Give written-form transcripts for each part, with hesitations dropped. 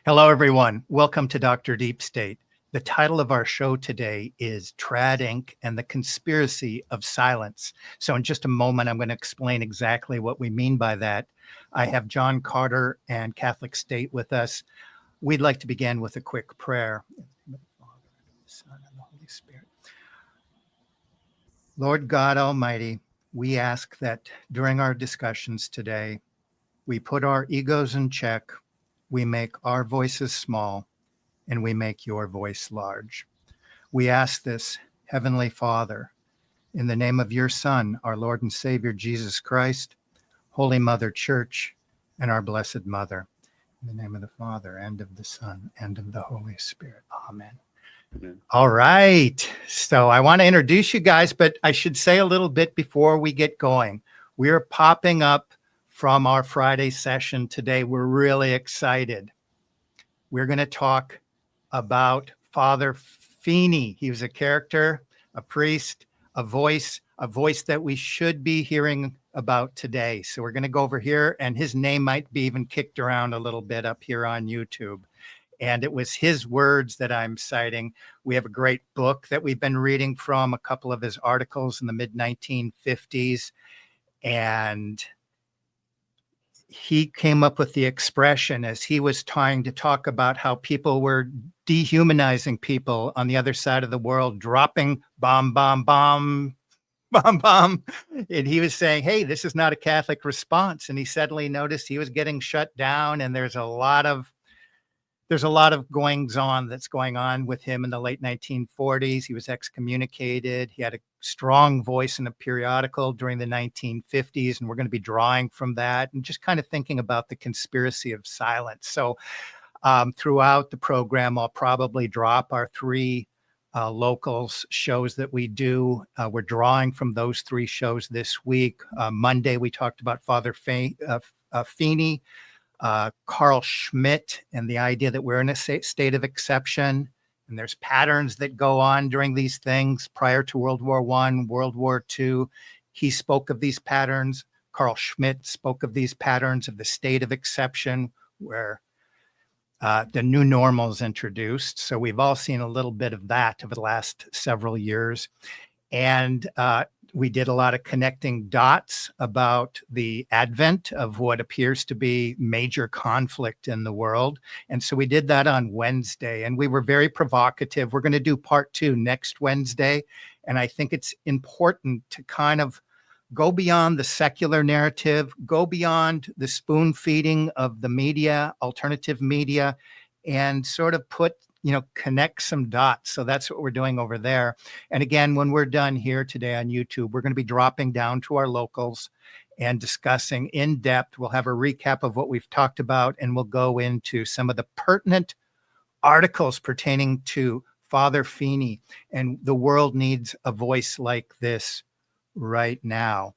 Hello, everyone. Welcome to Dr. Deep State. The title of our show today is TRD Inc. and the Conspiracy of Silence. So in just a moment, I'm going to explain exactly what we mean by that. I have John Carter and Catholic State with us. We'd like to begin with a quick prayer. In the name of the Father, and the Son, and the Holy Spirit. Lord God Almighty, we ask that during our discussions today, we put our egos in check, we make our voices small, and we make your voice large. We ask this, Heavenly Father, in the name of your Son, our Lord and Savior, Jesus Christ, Holy Mother Church, and our Blessed Mother. In the name of the Father, and of the Son, and of the Holy Spirit. Amen. Amen. All right. So I want to introduce you guys, but I should say a little bit before we get going. We're popping up from our Friday session today. We're really excited. We're going to talk about Father Feeney. He was a character, a priest, a voice that we should be hearing about today. So we're going to go over here, and his name might be even kicked around a little bit up here on YouTube. And it was his words that I'm citing. We have a great book that we've been reading from, a couple of his articles in the mid-1950s. And he came up with the expression as he was trying to talk about how people were dehumanizing people on the other side of the world, dropping bomb, bomb, bomb, bomb, bomb. And he was saying, hey, this is not a Catholic response. And he suddenly noticed he was getting shut down. And there's a lot of goings on that's going on with him in the late 1940s. He was excommunicated. He had a strong voice in a periodical during the 1950s, and we're going to be drawing from that and just kind of thinking about the conspiracy of silence. So throughout the program, I'll probably drop our three locals shows that we do. We're drawing from those three shows this week. Monday, we talked about Father Feeney. Carl Schmidt and the idea that we're in a state of exception, and there's patterns that go on during these things prior to World War I, World War II. He spoke of these patterns. Carl Schmidt spoke of these patterns of the state of exception where the new normal is introduced. So we've all seen a little bit of that over the last several years. And we did a lot of connecting dots about the advent of what appears to be major conflict in the world. And so we did that on Wednesday, and we were very provocative. We're going to do part 2 next Wednesday. And I think it's important to kind of go beyond the secular narrative, go beyond the spoon feeding of the media, alternative media, and sort of connect some dots. So that's what we're doing over there. And again, when we're done here today on YouTube, we're going to be dropping down to our locals and discussing in depth. We'll have a recap of what we've talked about, and we'll go into some of the pertinent articles pertaining to Father Feeney. And the world needs a voice like this right now,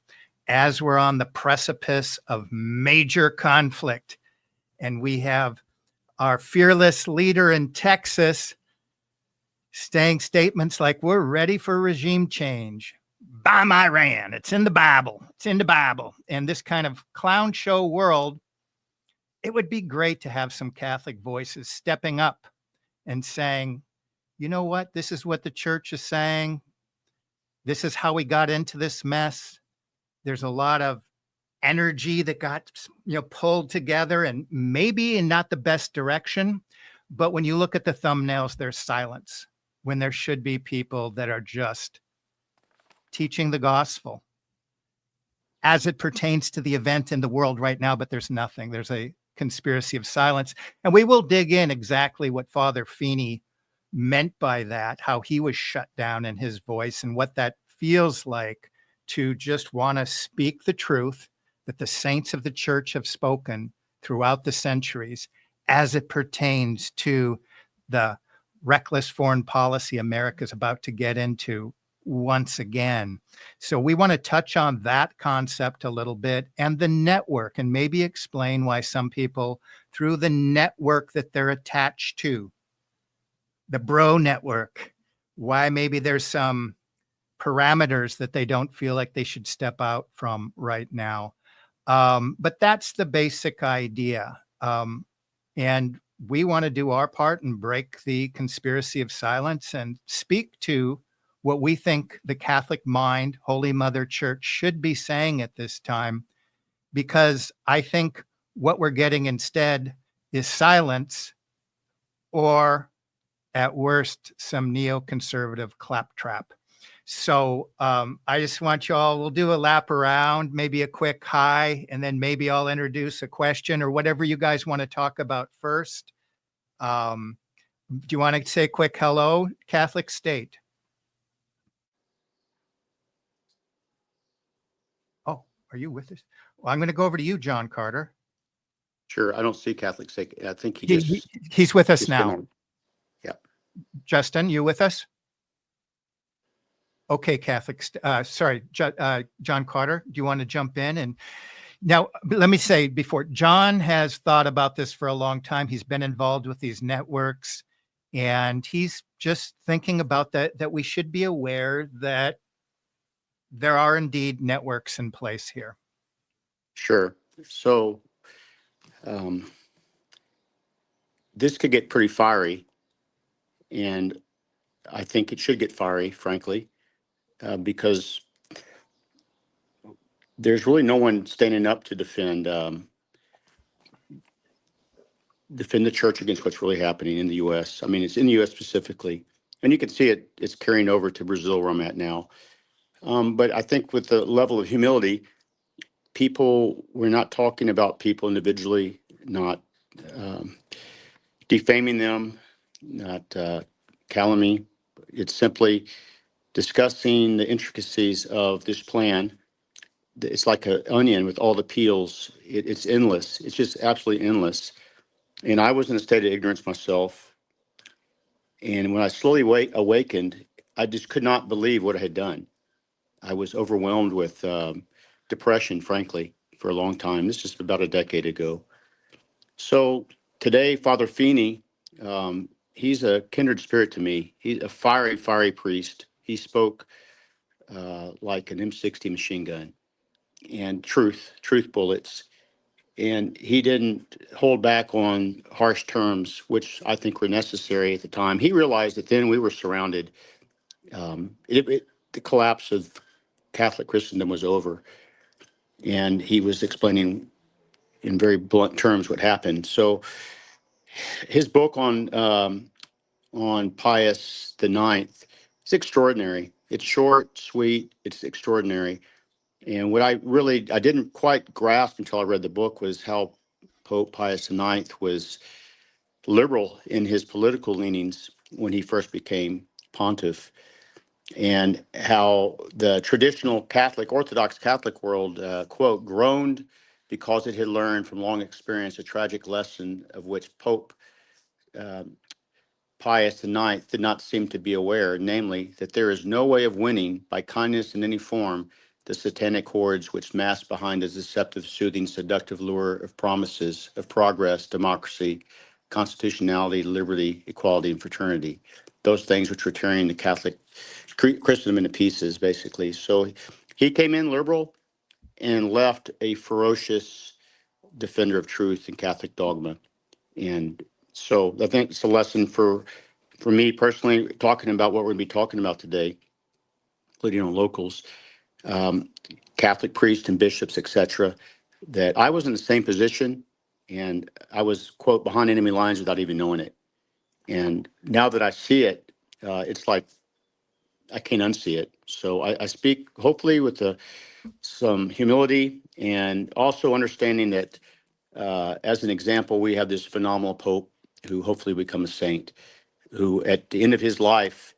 as we're on the precipice of major conflict. And we have our fearless leader in Texas saying statements like, we're ready for regime change. Bomb Iran. It's in the Bible. It's in the Bible. And this kind of clown show world, it would be great to have some Catholic voices stepping up and saying, you know what? This is what the church is saying. This is how we got into this mess. There's a lot of energy that got pulled together, and maybe in not the best direction. But when you look at the thumbnails, there's silence when there should be people that are just teaching the gospel as it pertains to the event in the world right now. But there's nothing. There's a conspiracy of silence. And we will dig in exactly what Father Feeney meant by that, how he was shut down in his voice, and what that feels like to just want to speak the truth that the saints of the church have spoken throughout the centuries as it pertains to the reckless foreign policy America's about to get into once again. So we want to touch on that concept a little bit, and the network, and maybe explain why some people, through the network that they're attached to, the bro network, why maybe there's some parameters that they don't feel like they should step out from right now. But that's the basic idea. And we want to do our part and break the conspiracy of silence and speak to what we think the Catholic mind, Holy Mother Church, should be saying at this time, because I think what we're getting instead is silence, or at worst, some neoconservative claptrap. So I just want you all, we'll do a lap around, maybe a quick hi, and then maybe I'll introduce a question or whatever you guys want to talk about first. Do you want to say a quick hello, Catholic State? Oh, are you with us? Well, I'm going to go over to you, John Carter. Sure. I don't see Catholic State. I think he's with us now. Yeah. Justin, you with us? Okay, Catholic. Sorry, John Carter, do you want to jump in? And now, let me say before, John has thought about this for a long time. He's been involved with these networks, and he's just thinking about that we should be aware that there are indeed networks in place here. Sure. So this could get pretty fiery, and I think it should get fiery, frankly, because there's really no one standing up to defend the church against what's really happening in the U.S. I mean, it's in the U.S. specifically, and you can see it's carrying over to Brazil, where I'm at now. But I think with the level of humility, we're not talking about people individually, not defaming them, not calumny. It's simply discussing the intricacies of this plan. It's like an onion with all the peels. It's endless. It's just absolutely endless. And I was in a state of ignorance myself. And when I slowly awakened, I just could not believe what I had done. I was overwhelmed with depression, frankly, for a long time. This is about a decade ago. So today, Father Feeney, he's a kindred spirit to me. He's a fiery, fiery priest. He spoke like an M60 machine gun, and truth bullets. And he didn't hold back on harsh terms, which I think were necessary at the time. He realized that then we were surrounded. The collapse of Catholic Christendom was over, and he was explaining in very blunt terms what happened. So his book on Pius the Ninth is extraordinary. It's short, sweet, it's extraordinary. And what I didn't quite grasp until I read the book was how Pope Pius IX was liberal in his political leanings when he first became pontiff, and how the traditional Orthodox Catholic world, quote, groaned because it had learned from long experience a tragic lesson of which Pope Pius IX did not seem to be aware, namely that there is no way of winning by kindness in any form the satanic hordes which mask behind a deceptive, soothing, seductive lure of promises of progress, democracy, constitutionality, liberty, equality, and fraternity. Those things which were tearing the Catholic Christendom into pieces, basically. So he came in liberal and left a ferocious defender of truth and Catholic dogma. And so I think it's a lesson for me personally, talking about what we're going to be talking about today, including on locals, Catholic priests and bishops, etc., that I was in the same position, and I was, quote, behind enemy lines without even knowing it. And now that I see it, it's like I can't unsee it. So I speak hopefully with some humility, and also understanding that as an example, we have this phenomenal Pope who hopefully will become a saint, who at the end of his life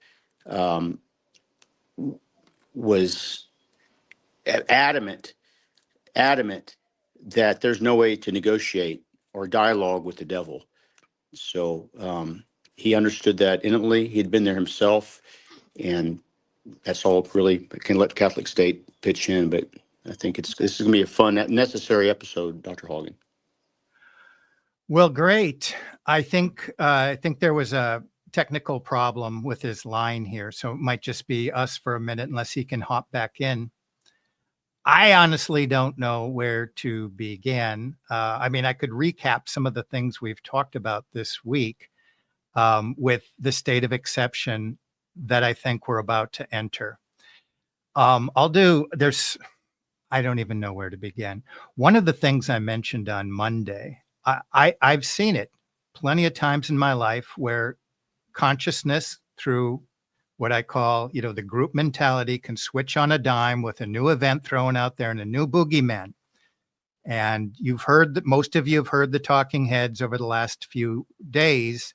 was adamant that there's no way to negotiate or dialogue with the devil. So he understood that intimately. He'd been there himself, and that's all really. I can let Catholic State pitch in, but I think this is going to be a fun, necessary episode, Dr. Haugen. Well, great. I think there was a technical problem with his line here, so it might just be us for a minute unless he can hop back in. I honestly don't know where to begin. I mean, I could recap some of the things we've talked about this week with the state of exception that I think we're about to enter. I don't even know where to begin. One of the things I mentioned on Monday, I've seen it plenty of times in my life where consciousness through what I call, the group mentality can switch on a dime with a new event thrown out there and a new boogeyman. And you've heard that most of you have heard the talking heads over the last few days.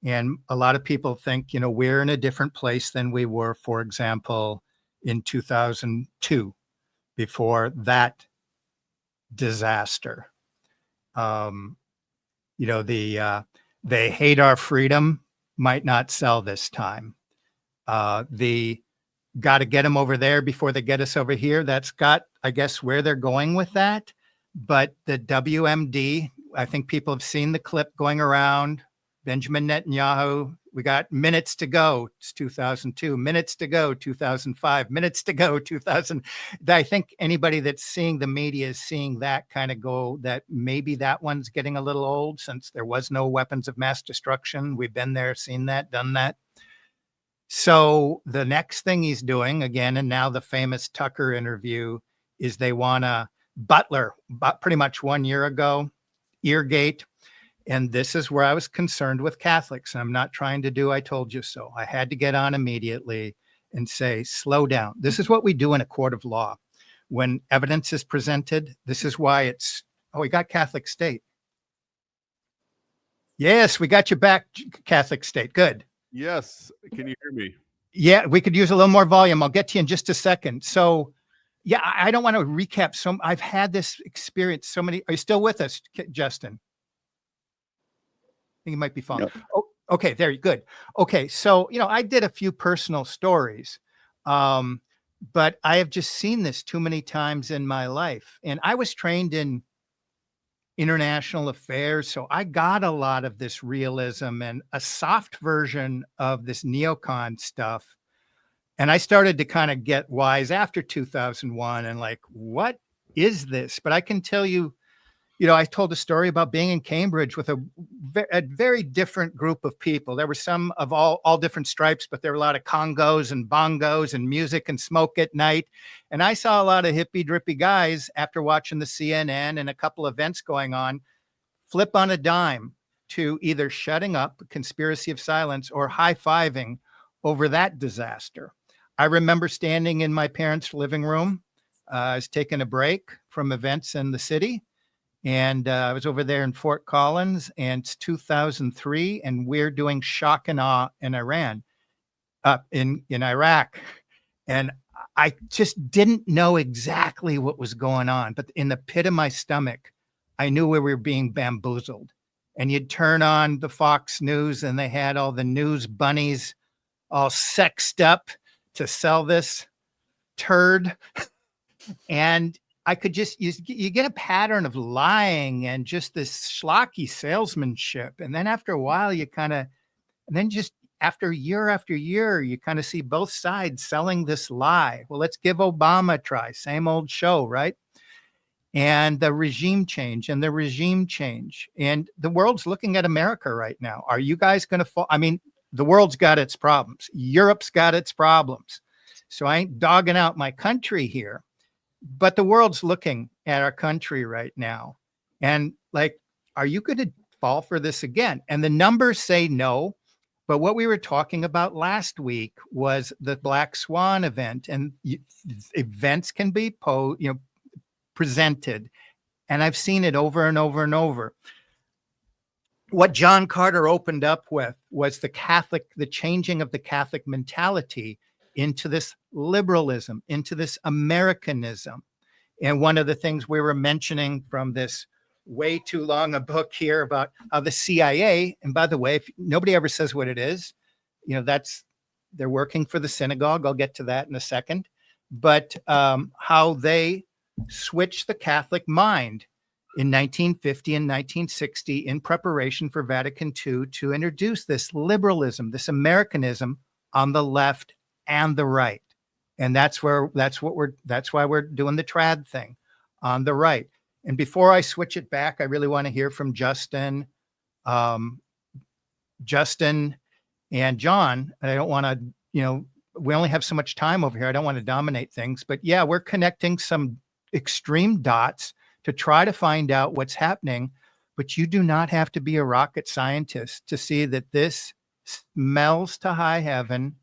And a lot of people think, we're in a different place than we were, for example, in 2002, before that disaster. Um, they hate our freedom might not sell this time. The got to get them over there before they get us over here. That's got, I guess, where they're going with that. But the WMD, I think people have seen the clip going around. Benjamin Netanyahu, we got minutes to go. It's 2002, minutes to go, 2005, minutes to go, 2000. I think anybody that's seeing the media is seeing that kind of go, that maybe that one's getting a little old since there was no weapons of mass destruction. We've been there, seen that, done that. So the next thing he's doing again, and now the famous Tucker interview, is they want to Butler, pretty much 1 year ago, Eargate. And this is where I was concerned with Catholics. And I'm not trying to do I told you so. I had to get on immediately and say, slow down. This is what we do in a court of law. When evidence is presented, this is why we got Catholic State. Yes, we got you back, Catholic State. Good. Yes. Can you hear me? Yeah, we could use a little more volume. I'll get to you in just a second. So, yeah, I don't want to recap. I've had this experience so many. Are you still with us, Justin? I think you might be following. Yep. Oh, okay, there you good. Okay, so I did a few personal stories, but I have just seen this too many times in my life. And I was trained in international affairs, so I got a lot of this realism and a soft version of this neocon stuff. And I started to kind of get wise after 2001 and like, what is this? But I can tell you, I told a story about being in Cambridge with a very different group of people. There were some of all different stripes, but there were a lot of congos and bongos and music and smoke at night. And I saw a lot of hippie drippy guys after watching the CNN and a couple events going on, flip on a dime to either shutting up, conspiracy of silence, or high-fiving over that disaster. I remember standing in my parents' living room. I was taking a break from events in the city. And I was over there in Fort Collins, and it's 2003, and we're doing shock and awe in Iran, in Iraq. And I just didn't know exactly what was going on. But in the pit of my stomach, I knew we were being bamboozled. And you'd turn on the Fox News, and they had all the news bunnies all sexed up to sell this turd. And I could just, you get a pattern of lying and just this schlocky salesmanship. And then after a while, and then just after year, you kind of see both sides selling this lie. Well, let's give Obama a try. Same old show, right? And the regime change. And the world's looking at America right now. Are you guys going to fall? I mean, the world's got its problems. Europe's got its problems. So I ain't dogging out my country here. But the world's looking at our country right now. And like, are you going to fall for this again? And the numbers say no. But what we were talking about last week was the Black Swan event. And events can be presented. And I've seen it over and over and over. What John Carter opened up with was the changing of the Catholic mentality into this liberalism, into this Americanism. And one of the things we were mentioning from this way too long a book here about how the CIA, and by the way, if nobody ever says what it is, they're working for the synagogue. I'll get to that in a second. But how they switched the Catholic mind in 1950 and 1960 in preparation for Vatican II to introduce this liberalism, this Americanism on the left and the right. And that's why we're doing the trad thing on the right. And before I switch it back, I really want to hear from Justin, Justin and John. And I don't want to, we only have so much time over here. I don't want to dominate things, but yeah, we're connecting some extreme dots to try to find out what's happening. But you do not have to be a rocket scientist to see that this smells to high heaven.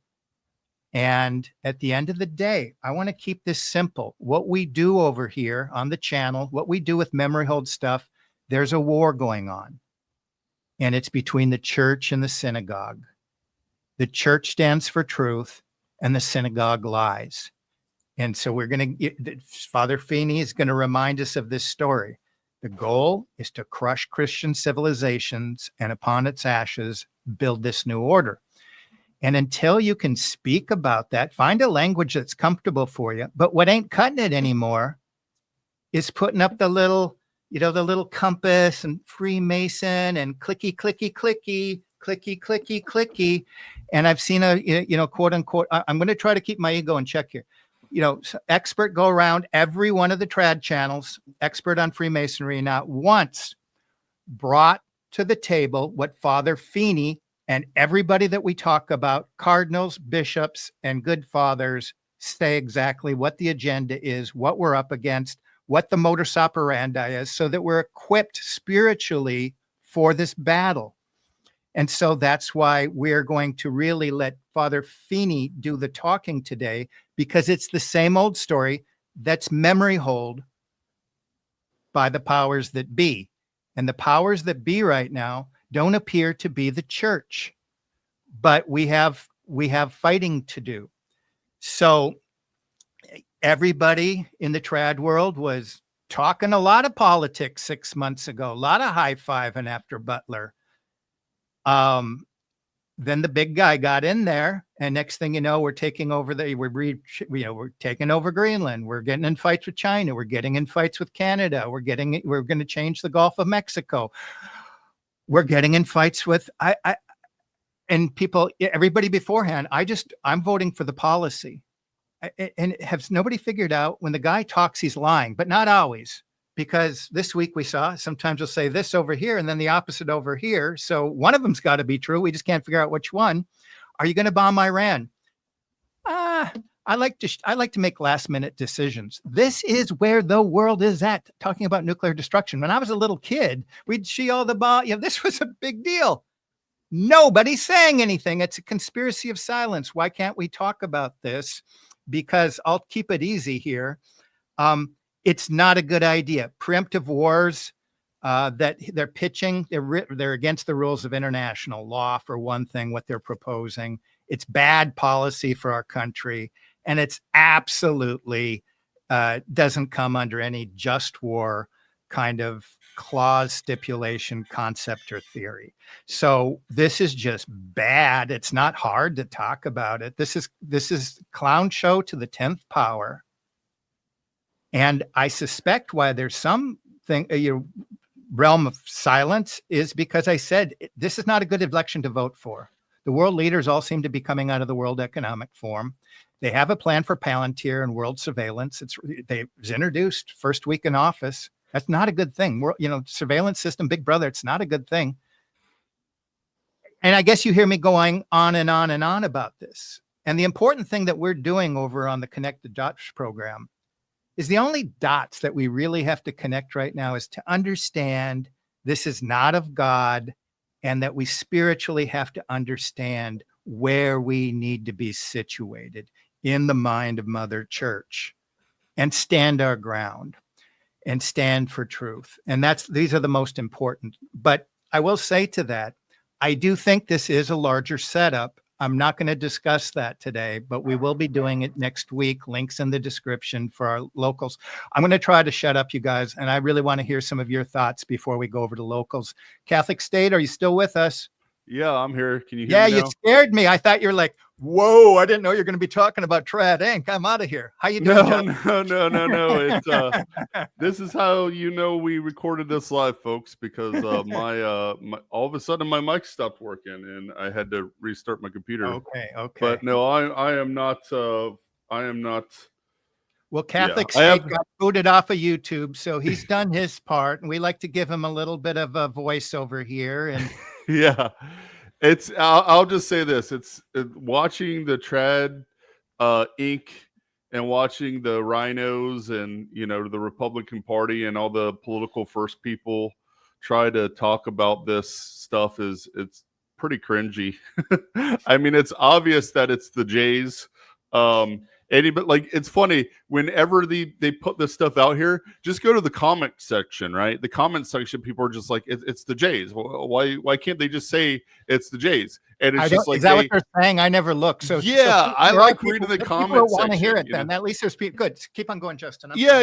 And at the end of the day, I want to keep this simple. What we do over here on the channel, what we do with memory hold stuff, there's a war going on. And it's between the church and the synagogue. The church stands for truth and the synagogue lies. And so Father Feeney is going to remind us of this story. The goal is to crush Christian civilizations and upon its ashes, build this new order. And until you can speak about that, find a language that's comfortable for you. But what ain't cutting it anymore is putting up the little compass and Freemason and clicky, clicky, clicky, clicky, clicky, clicky. And I've seen a, quote unquote, I'm going to try to keep my ego in check here. Expert go around every one of the trad channels, expert on Freemasonry, not once brought to the table what Father Feeney and everybody that we talk about, cardinals, bishops, and good fathers, say exactly what the agenda is, what we're up against, what the modus operandi is, so that we're equipped spiritually for this battle. And so that's why we're going to really let Father Feeney do the talking today, because it's the same old story that's memory hold by the powers that be. And the powers that be right now don't appear to be the church, but we have fighting to do. So everybody in the trad world was talking a lot of politics 6 months ago, a lot of high-fiving after Butler. Then the big guy got in there, and next thing you know, we're taking over we're taking over Greenland. We're getting in fights with China. We're getting in fights with Canada. We're going to change the Gulf of Mexico. We're getting in fights with and people, everybody beforehand. I'm voting for the policy. And has nobody figured out when the guy talks, he's lying, but not always. Because this week we saw sometimes he'll say this over here and then the opposite over here. So one of them's got to be true. We just can't figure out which one. Are you going to bomb Iran? I like to make last minute decisions. This is where the world is at, talking about nuclear destruction. When I was a little kid, we'd see all the bomb. This was a big deal. Nobody's saying anything. It's a conspiracy of silence. Why can't we talk about this? Because I'll keep it easy here. It's not a good idea. Preemptive wars that they're pitching, they're against the rules of international law, for one thing, what they're proposing. It's bad policy for our country, and it's absolutely doesn't come under any just war kind of clause, stipulation, concept, or theory. So this is just bad. It's not hard to talk about it. This is clown show to the 10th power. And I suspect why there's something, realm of silence is because I said, this is not a good election to vote for. The world leaders all seem to be coming out of the World Economic Forum. They have a plan for Palantir and world surveillance. It was introduced first week in office. That's not a good thing. Surveillance system, Big Brother, it's not a good thing. And I guess you hear me going on and on and on about this. And the important thing that we're doing over on the Connected Dots program is the only dots that we really have to connect right now is to understand this is not of God, and that we spiritually have to understand where we need to be situated in the mind of Mother Church and stand our ground and stand for truth. And these are the most important. But I will say to that, I do think this is a larger setup. I'm not going to discuss that today, but we will be doing it next week. Links in the description for our locals. I'm going to try to shut up, you guys, and I really want to hear some of your thoughts before we go over to locals. Catholic State, are you still with us? Yeah, I'm here. Can you hear me now? You scared me. I thought you were like, whoa, I didn't know you're going to be talking about Trad Inc. I'm out of here. How you doing, John? No. It's this is how we recorded this live, folks, because my all of a sudden my mic stopped working and I had to restart my computer. Okay. But no, I am not I am not. Well, Catholic I State have. got booted off of YouTube, so he's done his part, and we like to give him a little bit of a voice over here. And Yeah, it's. I'll just say this: it's watching the TRD Inc. and watching the rhinos and the Republican Party and all the political first people try to talk about this stuff it's pretty cringy. I mean, it's obvious that it's the Jays. But like, it's funny whenever they put this stuff out here, just go to the comment section, right? The comment section, people are just like, it's the Jays. Why can't they just say it's the Jays? And it's just like, is that what they're saying? I never look. So yeah, I like reading the comment section. Want to hear it then. At least there's people. Good. Keep on going, Justin. Yeah.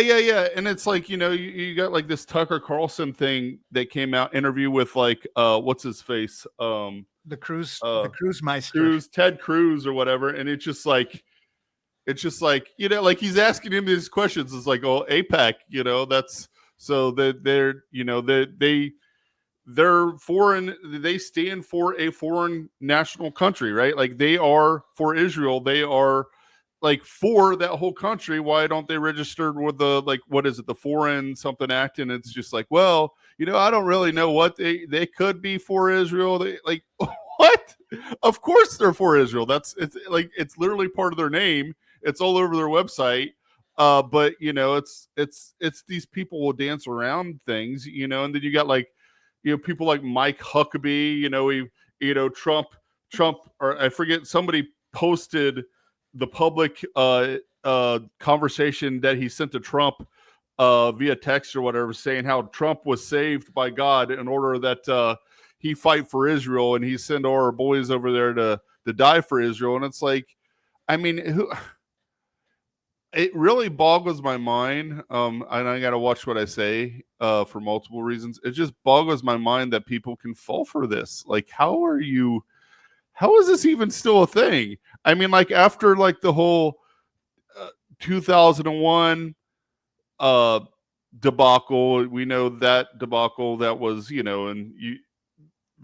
And it's like, you got like this Tucker Carlson thing that came out, interview with like what's his face? The Cruz Meister. Ted Cruz or whatever. And it's just like like he's asking him these questions. It's like, oh, APAC, that's so that they're foreign. They stand for a foreign national country, right? Like they are for Israel. They are like for that whole country. Why don't they register with the, like, what is it? The Foreign Something Act. And it's just like, well, I don't really know what they could be for Israel. They like, what? Of course they're for Israel. It's literally part of their name. It's all over their website. But it's these people will dance around things, and then you got like, people like Mike Huckabee, Trump, or I forget, somebody posted the public conversation that he sent to Trump via text or whatever, saying how Trump was saved by God in order that he fight for Israel and he send our boys over there to die for Israel. And it's like, I mean, it really boggles my mind. And I got to watch what I say for multiple reasons. It just boggles my mind that people can fall for this. Like, how is this even still a thing? I mean, like, after like the whole 2001 debacle, we know that debacle that was,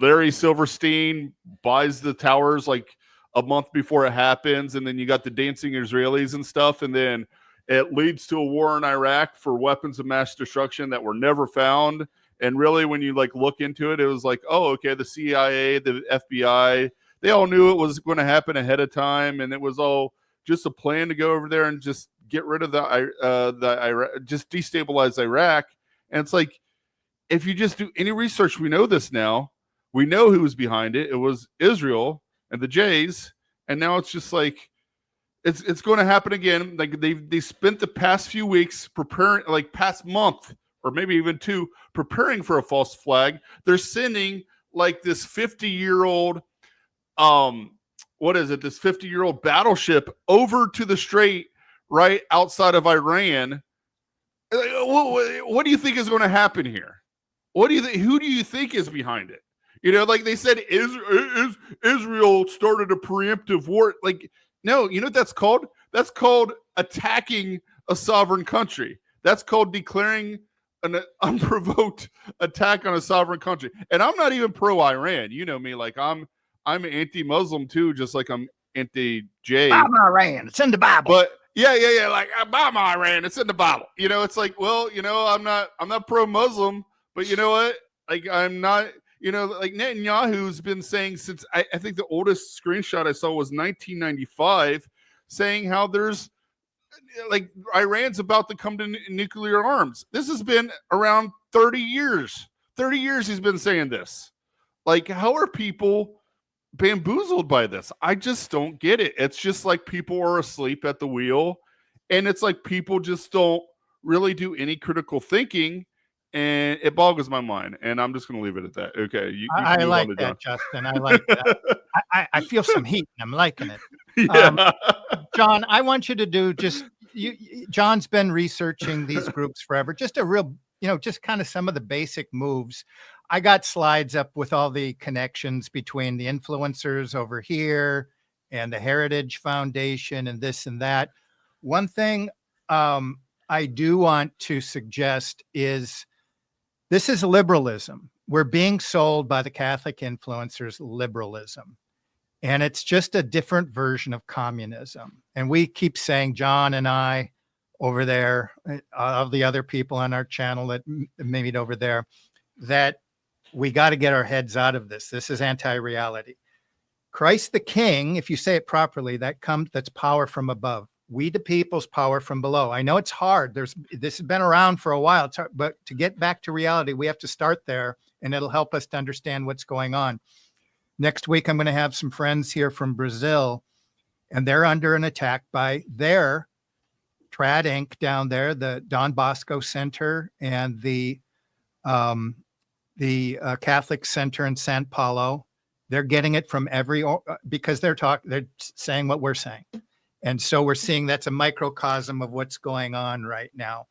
Larry Silverstein buys the towers like a month before it happens, and then you got the dancing Israelis and stuff, and then it leads to a war in Iraq for weapons of mass destruction that were never found. And really, when you like look into it, it was like, oh, okay, the CIA, the FBI, they all knew it was going to happen ahead of time, and it was all just a plan to go over there and just get rid of the Iraq, just destabilize Iraq. And it's like, if you just do any research, we know this now. We know who was behind it. It was Israel and the Jays, and now it's just like it's going to happen again. Like they spent the past few weeks preparing, like past month or maybe even two, preparing for a false flag. They're sending like this 50-year-old what is it? This 50-year-old battleship over to the strait right outside of Iran. What do you think is going to happen here? What do you think? Who do you think is behind it? Like they said, Israel started a preemptive war. Like, no, you know what that's called? That's called attacking a sovereign country. That's called declaring an unprovoked attack on a sovereign country. And I'm not even pro-Iran. You know me, like I'm anti-Muslim too, just like I'm anti-J. Bomb Iran. It's in the Bible. But yeah. Like bomb Iran. It's in the Bible. It's like, well, I'm not pro-Muslim, but you know what? Like I'm not. Like Netanyahu's been saying since I think the oldest screenshot I saw was 1995, saying how there's like Iran's about to come to nuclear arms. This has been around 30 years. 30 years he's been saying this. Like, how are people bamboozled by this? I just don't get it. It's just like people are asleep at the wheel, and it's like people just don't really do any critical thinking. And it boggles my mind, and I'm just going to leave it at that. Okay, I like that, Justin. I like that. I feel some heat, and I'm liking it. Yeah. John, I want you to do John's been researching these groups forever. Just a real, just kind of some of the basic moves. I got slides up with all the connections between the influencers over here and the Heritage Foundation and this and that. One thing I do want to suggest is, this is liberalism. We're being sold by the Catholic influencers liberalism. And it's just a different version of communism. And we keep saying, John and I over there, of the other people on our channel that meet over there, that we got to get our heads out of this. This is anti-reality. Christ the King, if you say it properly, that's power from above. We the people's power from below. I know it's hard. This has been around for a while, but to get back to reality, we have to start there, and it'll help us to understand what's going on. Next week, I'm going to have some friends here from Brazil, and they're under an attack by their TRD Inc. down there, the Don Bosco Center and the Catholic Center in San Paulo. They're getting it from because they're saying what we're saying. And so we're seeing that's a microcosm of what's going on right now.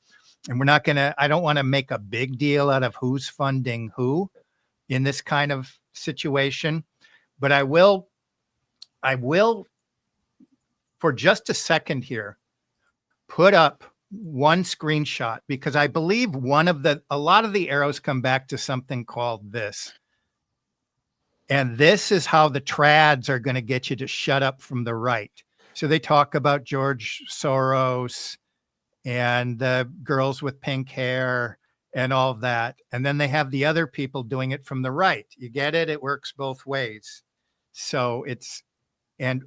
And I don't want to make a big deal out of who's funding who in this kind of situation, but I will for just a second here, put up one screenshot, because I believe a lot of the arrows come back to something called this. And this is how the trads are going to get you to shut up from the right. So they talk about George Soros and the girls with pink hair and all of that. And then they have the other people doing it from the right. You get it? It works both ways. So and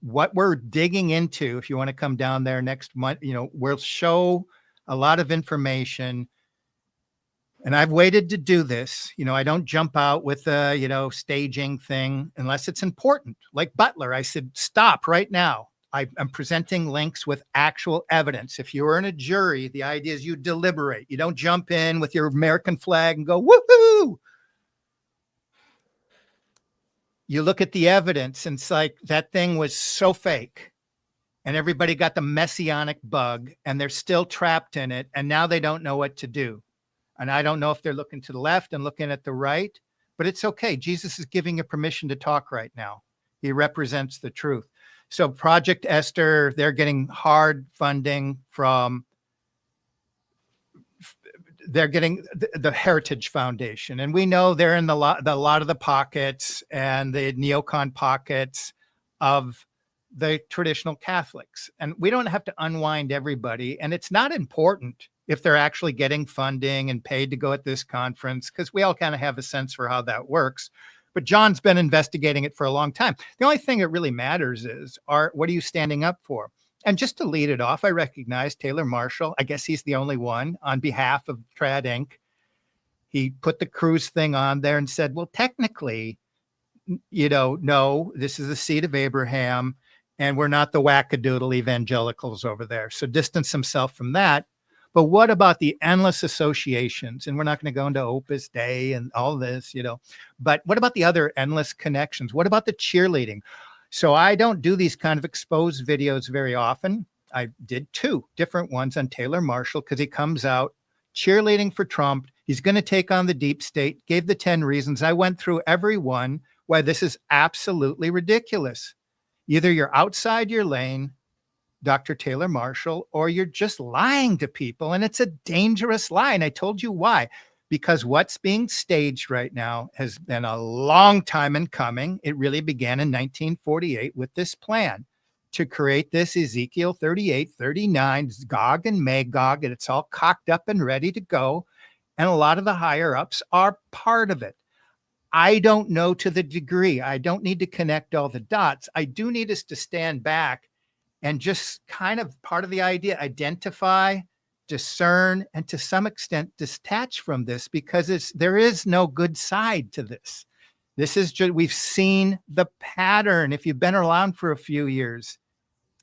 what we're digging into, if you want to come down there next month, we'll show a lot of information. And I've waited to do this. I don't jump out with a, staging thing unless it's important. Like Butler, I said, stop right now. I'm presenting links with actual evidence. If you were in a jury, the idea is you deliberate. You don't jump in with your American flag and go, woohoo! You look at the evidence and it's like, that thing was so fake. And everybody got the messianic bug and they're still trapped in it. And now they don't know what to do. And I don't know if they're looking to the left and looking at the right, but it's okay. Jesus is giving you permission to talk right now. He represents the truth. So Project Esther, they're getting hard funding from, they're getting the Heritage Foundation. And we know they're in a lot of the pockets and the neocon pockets of the traditional Catholics. And we don't have to unwind everybody. And it's not important if they're actually getting funding and paid to go at this conference, because we all kind of have a sense for how that works. But John's been investigating it for a long time. The only thing that really matters is, what are you standing up for? And just to lead it off, I recognize Taylor Marshall. I guess he's the only one on behalf of TRD Inc. He put the cruise thing on there and said, well, technically, no, this is the seed of Abraham, and we're not the wackadoodle evangelicals over there. So distance himself from that. But what about the endless associations? And we're not going to go into Opus Dei and all this, but what about the other endless connections? What about the cheerleading? So I don't do these kind of exposed videos very often. I did 2 different ones on Taylor Marshall because he comes out cheerleading for Trump. He's going to take on the deep state, gave the 10 reasons. I went through every one why this is absolutely ridiculous. Either you're outside your lane, Dr. Taylor Marshall, or you're just lying to people. And it's a dangerous lie. And I told you why. Because what's being staged right now has been a long time in coming. It really began in 1948 with this plan to create this Ezekiel 38, 39, Gog and Magog, and it's all cocked up and ready to go. And a lot of the higher ups are part of it. I don't know to the degree. I don't need to connect all the dots. I do need us to stand back and just kind of part of the idea, identify, discern, and to some extent detach from this, because there is no good side to this. This is just, we've seen the pattern if you've been around for a few years.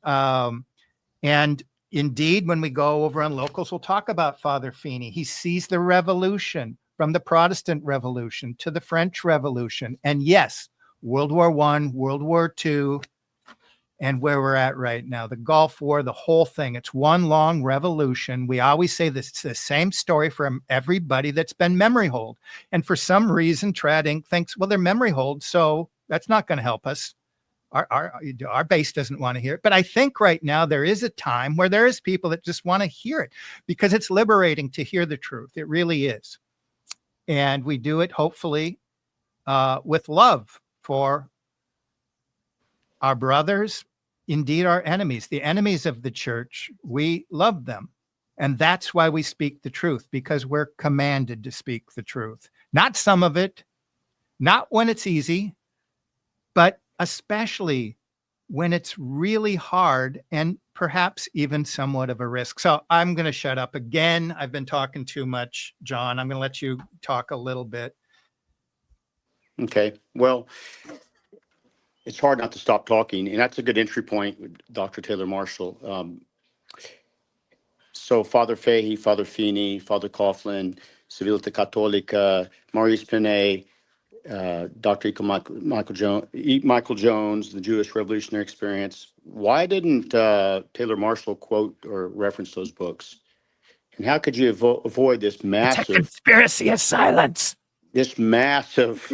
And indeed, when we go over on locals, we'll talk about Father Feeney. He sees the revolution from the Protestant Revolution to the French Revolution. And yes, World War I, World War II, and where we're at right now, the Gulf War, the whole thing. It's one long revolution. We always say this, it's the same story from everybody that's been memory hold. And for some reason, TRD Inc. thinks, well, they're memory hold, so that's not going to help us. Our base doesn't want to hear it. But I think right now there is a time where there is people that just want to hear it because it's liberating to hear the truth. It really is. And we do it hopefully with love for our brothers, indeed our enemies, the enemies of the church, we love them. And that's why we speak the truth, because we're commanded to speak the truth. Not some of it, not when it's easy, but especially when it's really hard and perhaps even somewhat of a risk. So I'm going to shut up again. I've been talking too much, John. I'm going to let you talk a little bit. Okay. Well, it's hard not to stop talking, and that's a good entry point with Dr. Taylor Marshall. So Father Fahey, Father Feeney, Father Coughlin, Civilita Católica, Maurice Pinet, Dr. Michael Jones, the Jewish Revolutionary Experience. Why didn't Taylor Marshall quote or reference those books? And how could you avoid this massive conspiracy of silence? This massive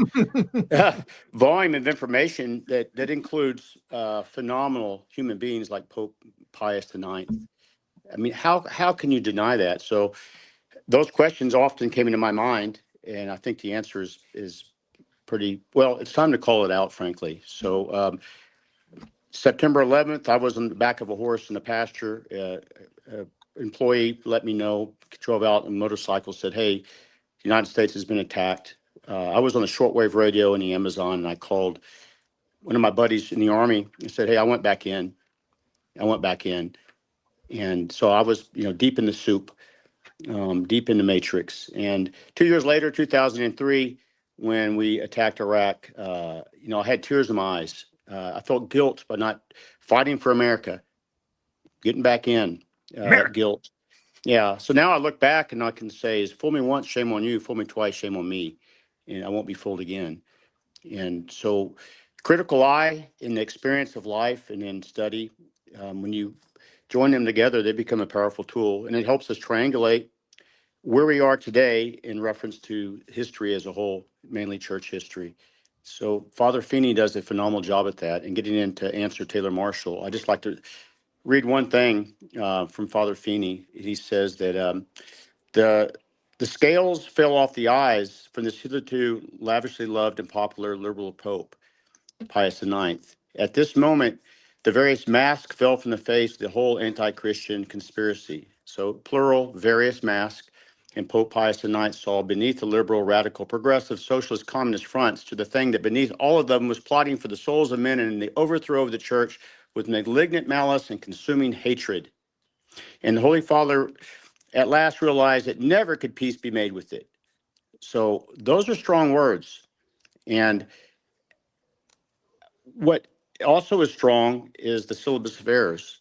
volume of information that includes phenomenal human beings like Pope Pius IX. I mean, how can you deny that? So those questions often came into my mind, and I think the answer is pretty well. It's time to call it out, frankly. So September 11th, I was on the back of a horse in the pasture. Employee let me know, drove out on a motorcycle, said, "Hey, the United States has been attacked." I was on a shortwave radio in the Amazon, and I called one of my buddies in the Army and said, "Hey, I went back in. And so I was, deep in the soup, deep in the matrix. And 2 years later, 2003, when we attacked Iraq, I had tears in my eyes. I felt guilt by not fighting for America, getting back in, guilt. Yeah. So now I look back and I can say, is fool me once, shame on you. Fool me twice, shame on me. And I won't be fooled again. And so critical eye in the experience of life and in study, when you join them together, they become a powerful tool. And it helps us triangulate where we are today in reference to history as a whole, mainly church history. So Father Feeney does a phenomenal job at that. And getting in to answer Taylor Marshall, I just like to read one thing from Father Feeney. He says that the scales fell off the eyes from this hitherto lavishly loved and popular liberal Pope, Pius IX. At this moment, the various masks fell from the face of the whole anti-Christian conspiracy. So, plural, various masks, and Pope Pius IX saw beneath the liberal, radical, progressive, socialist, communist fronts to the thing that beneath all of them was plotting for the souls of men and the overthrow of the church with malignant malice and consuming hatred. And the Holy Father at last realized that never could peace be made with it. So those are strong words. And what also is strong is the syllabus of errors.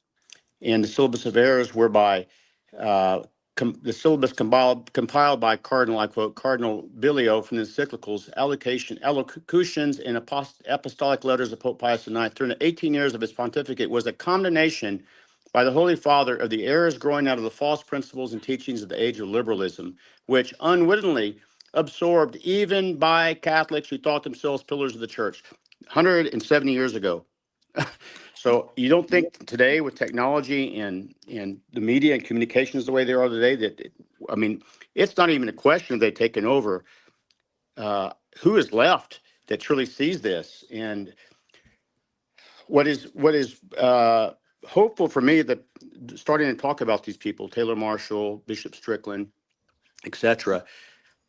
And the syllabus of errors whereby the syllabus compiled by Cardinal, I quote, Cardinal Bilio from the encyclicals, allocutions, and apostolic letters of Pope Pius IX during the 18 years of his pontificate was a condemnation by the Holy Father of the errors growing out of the false principles and teachings of the age of liberalism, which unwittingly absorbed even by Catholics who thought themselves pillars of the church 170 years ago. So you don't think today with technology and the media and communications the way they are today it's not even a question of they've taken over. Who is left that truly sees this? And what is hopeful for me that starting to talk about these people, Taylor Marshall, Bishop Strickland, etc.,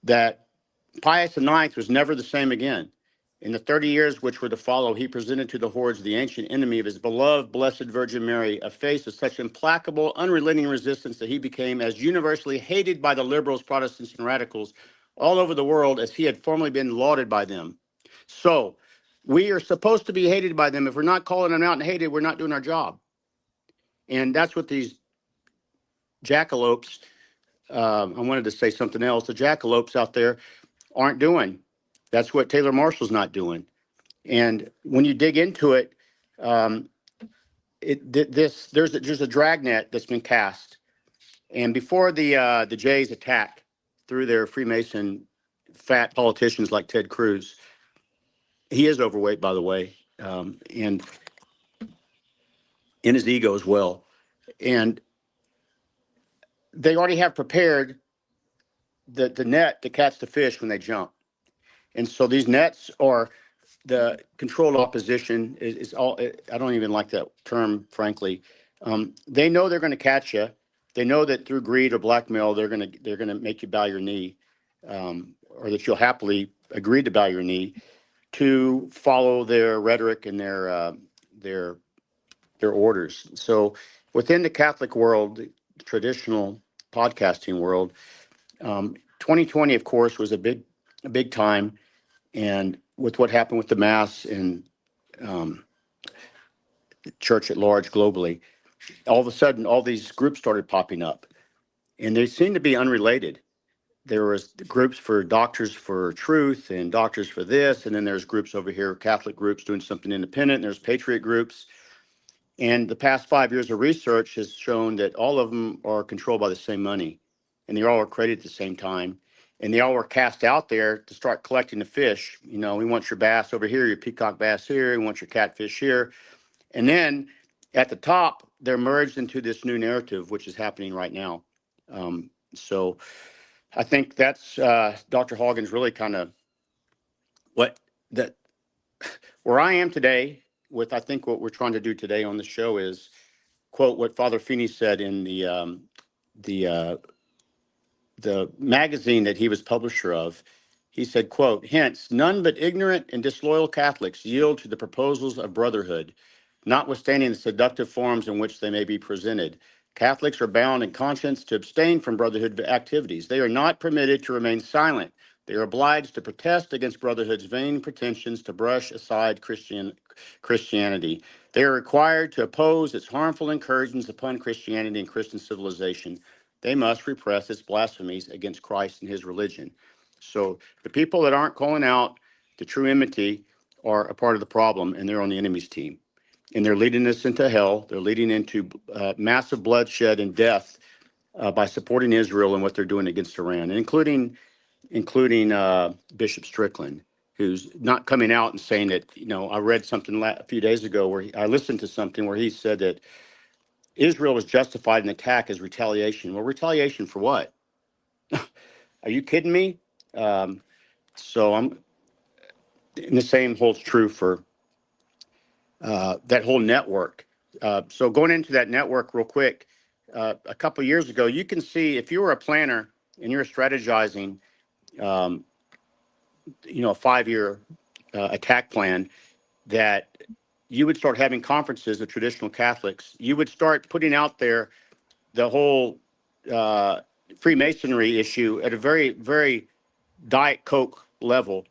that Pius IX was never the same again. In the 30 years which were to follow, he presented to the hordes the ancient enemy of his beloved Blessed Virgin Mary, a face of such implacable, unrelenting resistance that he became as universally hated by the liberals, Protestants, and radicals all over the world as he had formerly been lauded by them. So we are supposed to be hated by them. If we're not calling them out and hated, we're not doing our job. And that's what these jackalopes, I wanted to say something else, the jackalopes out there aren't doing. That's what Taylor Marshall's not doing. And when you dig into it, there's a dragnet that's been cast. And before the Jays attack through their Freemason fat politicians like Ted Cruz, he is overweight, by the way, and in his ego as well. And they already have prepared the net to catch the fish when they jump. And so these nets are the controlled opposition is all, I don't even like that term, frankly. They know they're going to catch you. They know that through greed or blackmail, they're going to make you bow your knee, or that you'll happily agree to bow your knee to follow their rhetoric and their orders. So within the Catholic world, the traditional podcasting world, 2020, of course, was a big time. And with what happened with the mass and the church at large globally, all of a sudden, all these groups started popping up, and they seemed to be unrelated. There was groups for Doctors for Truth and Doctors for this, and then there's groups over here, Catholic groups doing something independent, and there's patriot groups. And the past 5 years of research has shown that all of them are controlled by the same money, and they all are created at the same time. And they all were cast out there to start collecting the fish. You know, we want your bass over here, your peacock bass here, we want your catfish here. And then at the top, they're merged into this new narrative, which is happening right now. So I think that's Dr. Haugen's really kind of where I am today with, I think what we're trying to do today on the show is quote what Father Feeney said in the magazine that he was publisher of. He said, quote, hence, none but ignorant and disloyal Catholics yield to the proposals of brotherhood, notwithstanding the seductive forms in which they may be presented. Catholics are bound in conscience to abstain from brotherhood activities. They are not permitted to remain silent. They are obliged to protest against brotherhood's vain pretensions to brush aside Christianity. They are required to oppose its harmful incursions upon Christianity and Christian civilization. They must repress its blasphemies against Christ and his religion. So the people that aren't calling out the true enmity are a part of the problem, and they're on the enemy's team. And they're leading us into hell. They're leading into massive bloodshed and death by supporting Israel and what they're doing against Iran, including Bishop Strickland, who's not coming out and saying that, you know, I read something a few days ago where I listened to something where he said that Israel was justified in attack as retaliation. Well, retaliation for what? Are you kidding me? So and the same holds true for that whole network. So going into that network real quick, a couple of years ago, you can see if you were a planner and you're strategizing, a 5-year attack plan, that you would start having conferences of traditional Catholics. You would start putting out there the whole Freemasonry issue at a very, very Diet Coke level,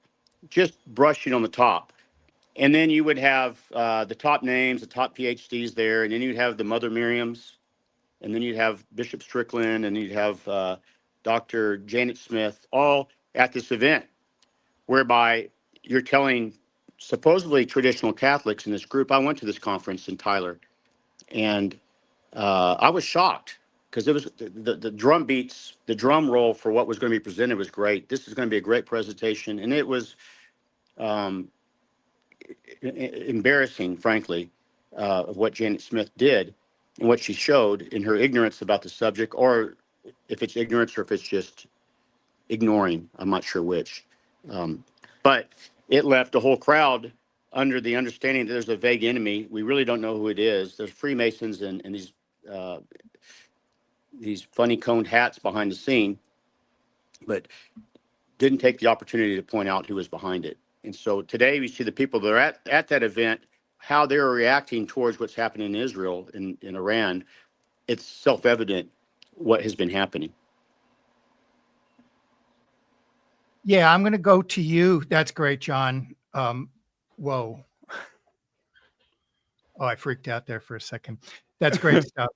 just brushing on the top. And then you would have the top names, the top PhDs there, and then you'd have the Mother Miriams, and then you'd have Bishop Strickland, and you'd have Dr. Janet Smith, all at this event, whereby you're telling supposedly traditional Catholics in this group. I went to this conference in Tyler, and I was shocked because it was the drum beats, the drum roll for what was going to be presented was great. This is going to be a great presentation, and it was embarrassing, frankly, of what Janet Smith did and what she showed in her ignorance about the subject, or if it's ignorance or if it's just ignoring. I'm not sure which. But it left the whole crowd under the understanding that there's a vague enemy. We really don't know who it is. There's Freemasons and these funny coned hats behind the scene, but didn't take the opportunity to point out who was behind it. And so today we see the people that are at that event, how they're reacting towards what's happening in Israel and in Iran. It's self-evident what has been happening. Yeah, I'm going to go to you. That's great, John. Whoa. Oh, I freaked out there for a second. That's great stuff.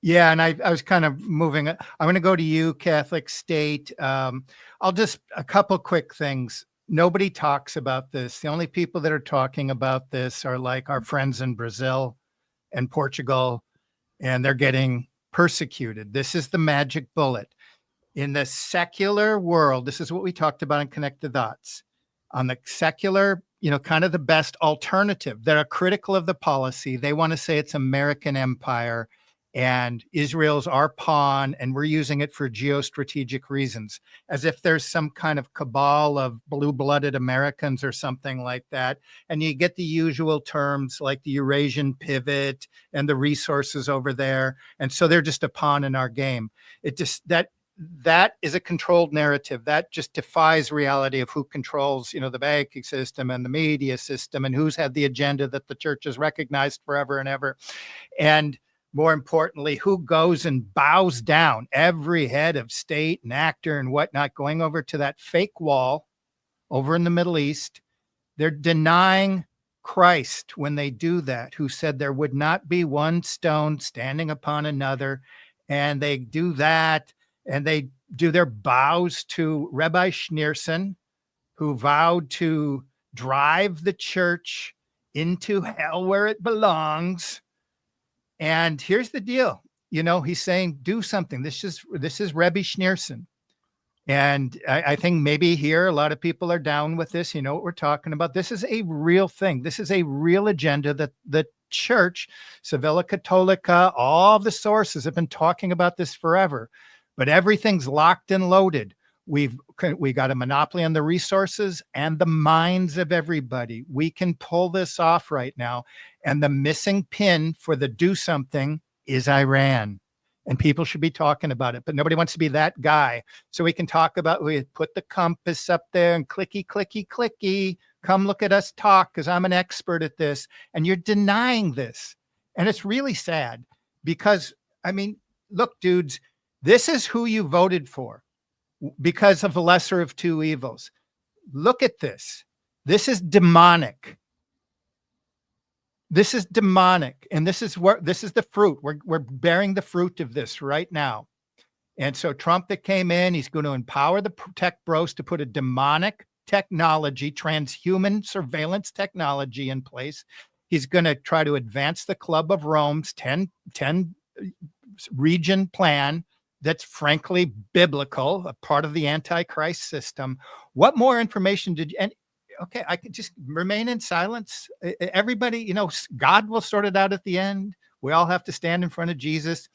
Yeah, and I was kind of moving. I'm going to go to you, Catholic State. A couple quick things. Nobody talks about this. The only people that are talking about this are like our friends in Brazil and Portugal, and they're getting persecuted. This is the magic bullet. In the secular world, this is what we talked about in Connect the Dots. On the secular, kind of the best alternative. They're critical of the policy. They want to say it's American empire. and Israel's our pawn, and we're using it for geostrategic reasons, as if there's some kind of cabal of blue-blooded Americans or something like that. And you get the usual terms like the Eurasian pivot and the resources over there. And so they're just a pawn in our game. It just that is a controlled narrative that just defies reality of who controls, the banking system and the media system, and who's had the agenda that the church has recognized forever and ever. And more importantly, who goes and bows down every head of state and actor and whatnot, going over to that fake wall over in the Middle East. They're denying Christ when they do that, who said there would not be one stone standing upon another. And they do that, and they do their bows to Rabbi Schneerson, who vowed to drive the church into hell where it belongs. And here's the deal, he's saying, do something. This is Rebbe Schneerson. And I think maybe here, a lot of people are down with this. You know what we're talking about. This is a real thing. This is a real agenda that the church, Sevilla Cattolica, all the sources have been talking about this forever, but everything's locked and loaded. We got a monopoly on the resources and the minds of everybody. We can pull this off right now. And the missing pin for the do something is Iran. And people should be talking about it, but nobody wants to be that guy. So we can talk about, we put the compass up there and clicky, clicky, clicky. Come look at us talk, because I'm an expert at this. And you're denying this. And it's really sad because, look, dudes, this is who you voted for because of the lesser of two evils. Look at this. This is demonic. This is demonic. And this is the fruit. We're bearing the fruit of this right now. And so Trump that came in, he's going to empower the tech bros to put a demonic technology, transhuman surveillance technology in place. He's going to try to advance the Club of Rome's 10 region plan that's frankly biblical, a part of the Antichrist system. What more information did you, and okay, I can just remain in silence. Everybody, God will sort it out at the end. We all have to stand in front of Jesus.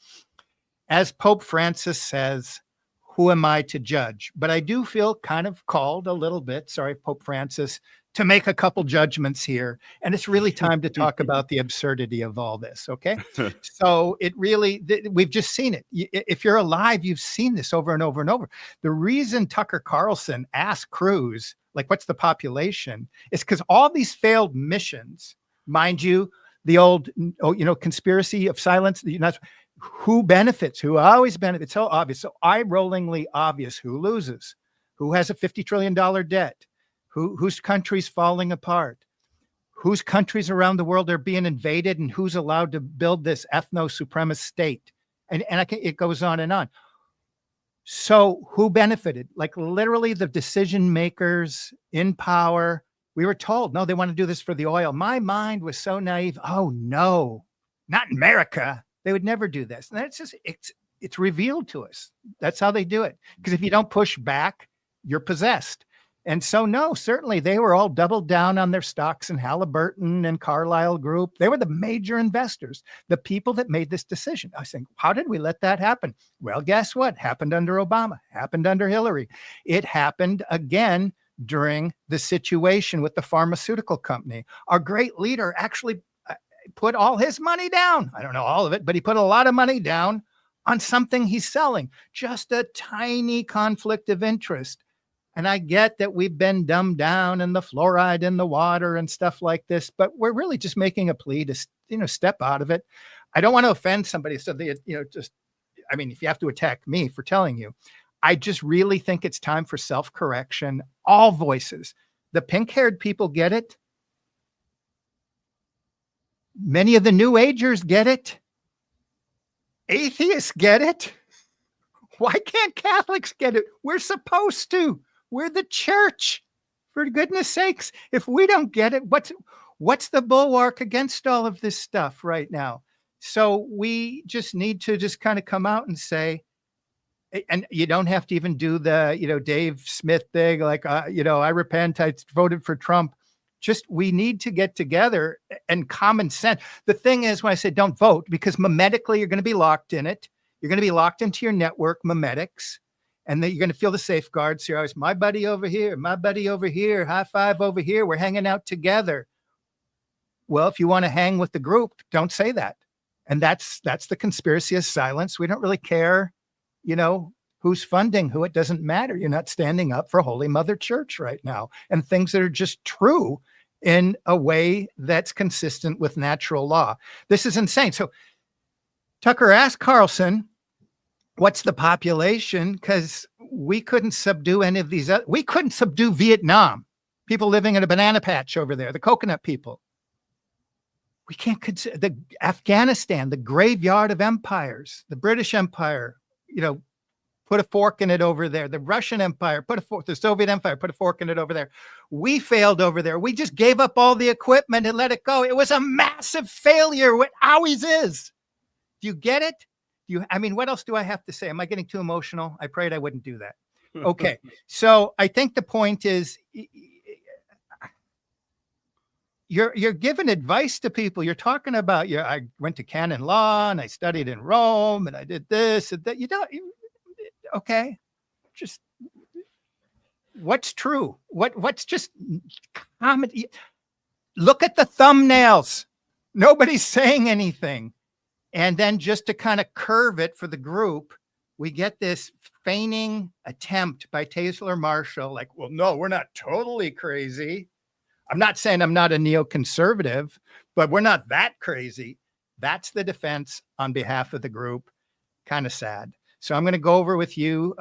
As Pope Francis says, who am I to judge? But I do feel kind of called a little bit, sorry, Pope Francis, to make a couple judgments here. And it's really time to talk about the absurdity of all this, okay? So it really, we've just seen it. If you're alive, you've seen this over and over and over. The reason Tucker Carlson asked Cruz, like, what's the population, is because all these failed missions, mind you, the old, conspiracy of silence, who benefits, who always benefits, so obvious, so eye-rollingly obvious who loses, who has a $50 trillion debt, whose country's falling apart, whose countries around the world are being invaded, and who's allowed to build this ethno-supremacist state. And it goes on and on. So who benefited? Like literally the decision makers in power. We were told, no, they want to do this for the oil. My mind was so naive. Oh no, not in America. They would never do this. And that's just, it's revealed to us. That's how they do it. Because if you don't push back, you're possessed. And so, no, certainly they were all doubled down on their stocks in Halliburton and Carlyle Group. They were the major investors, the people that made this decision. I was thinking, how did we let that happen? Well, guess what? Happened under Obama, happened under Hillary. It happened again during the situation with the pharmaceutical company. Our great leader actually put all his money down. I don't know all of it, but he put a lot of money down on something he's selling. Just a tiny conflict of interest. And I get that we've been dumbed down and the fluoride in the water and stuff like this, but we're really just making a plea to, step out of it. I don't want to offend somebody. So if you have to attack me for telling you, I just really think it's time for self-correction. All voices, the pink-haired people get it. Many of the New Agers get it. Atheists get it. Why can't Catholics get it? We're supposed to. We're the church, for goodness sakes. If we don't get it, what's the bulwark against all of this stuff right now? So we just need to just kind of come out and say, and you don't have to even do the, Dave Smith thing, like, I repent, I voted for Trump. we need to get together and common sense. The thing is, when I say don't vote, because memetically you're going to be locked in it. You're going to be locked into your network memetics, and then you're going to feel the safeguards. So you're always my buddy over here, high five over here. We're hanging out together. Well, if you want to hang with the group, don't say that. And that's the conspiracy of silence. We don't really care, who's funding who. It doesn't matter. You're not standing up for Holy Mother Church right now, and things that are just true in a way that's consistent with natural law. This is insane. So Tucker asked Carlson, what's the population? Because we couldn't subdue any of these. We couldn't subdue Vietnam, people living in a banana patch over there, the coconut people. We can't consider the Afghanistan, the graveyard of empires, the British Empire, put a fork in it over there. The Russian Empire, the Soviet Empire, put a fork in it over there. We failed over there. We just gave up all the equipment and let it go. It was a massive failure, what always is. Do you get it? What else do I have to say? Am I getting too emotional? I prayed I wouldn't do that. Okay. So I think the point is, you're giving advice to people. You're talking about, I went to canon law and I studied in Rome and I did this and that. Okay. Just what's true? What's just common? Look at the thumbnails. Nobody's saying anything. And then just to kind of curve it for the group, we get this feigning attempt by Taylor Marshall, like, well, no, we're not totally crazy. I'm not saying I'm not a neoconservative, but we're not that crazy. That's the defense on behalf of the group. Kind of sad. So I'm going to go over with you,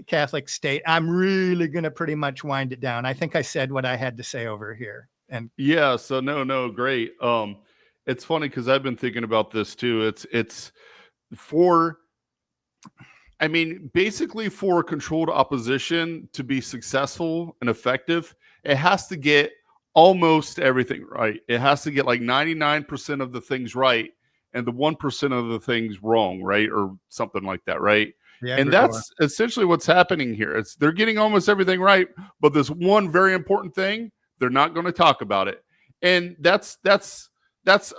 Catholic State. I'm really going to pretty much wind it down. I think I said what I had to say over here. And yeah, so no, great. It's funny because I've been thinking about this too. It's for, basically for controlled opposition to be successful and effective, it has to get almost everything right. It has to get like 99% of the things right and the 1% of the things wrong, right? Or something like that, right? Yeah, and that's essentially what's happening here. They're getting almost everything right, but this one very important thing, they're not going to talk about it. And that's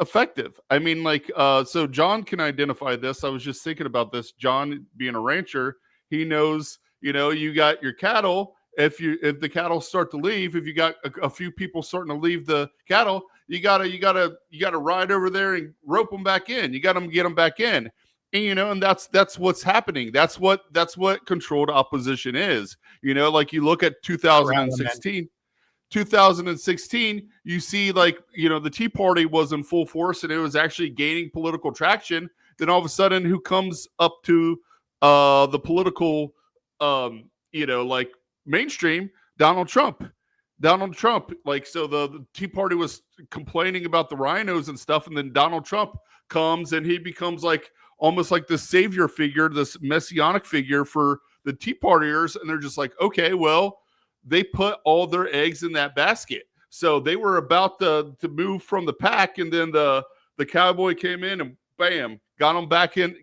effective. So John can identify this. I was just thinking about this. John, being a rancher, he knows, you got your cattle. If the cattle start to leave, if you got a few people starting to leave the cattle, you gotta ride over there and rope them back in. You got to get them back in, and and that's what's happening. That's what controlled opposition is. Like you look at 2016. 2016, you see the Tea Party was in full force and it was actually gaining political traction. Then all of a sudden, who comes up to the political, mainstream? Donald Trump. So the Tea Party was complaining about the rhinos and stuff, and then Donald Trump comes and he becomes almost like the savior figure, this messianic figure for the Tea Partiers, and they're just like, okay, well, they put all their eggs in that basket. So they were about to move from the pack, and then the cowboy came in and bam, got them back in,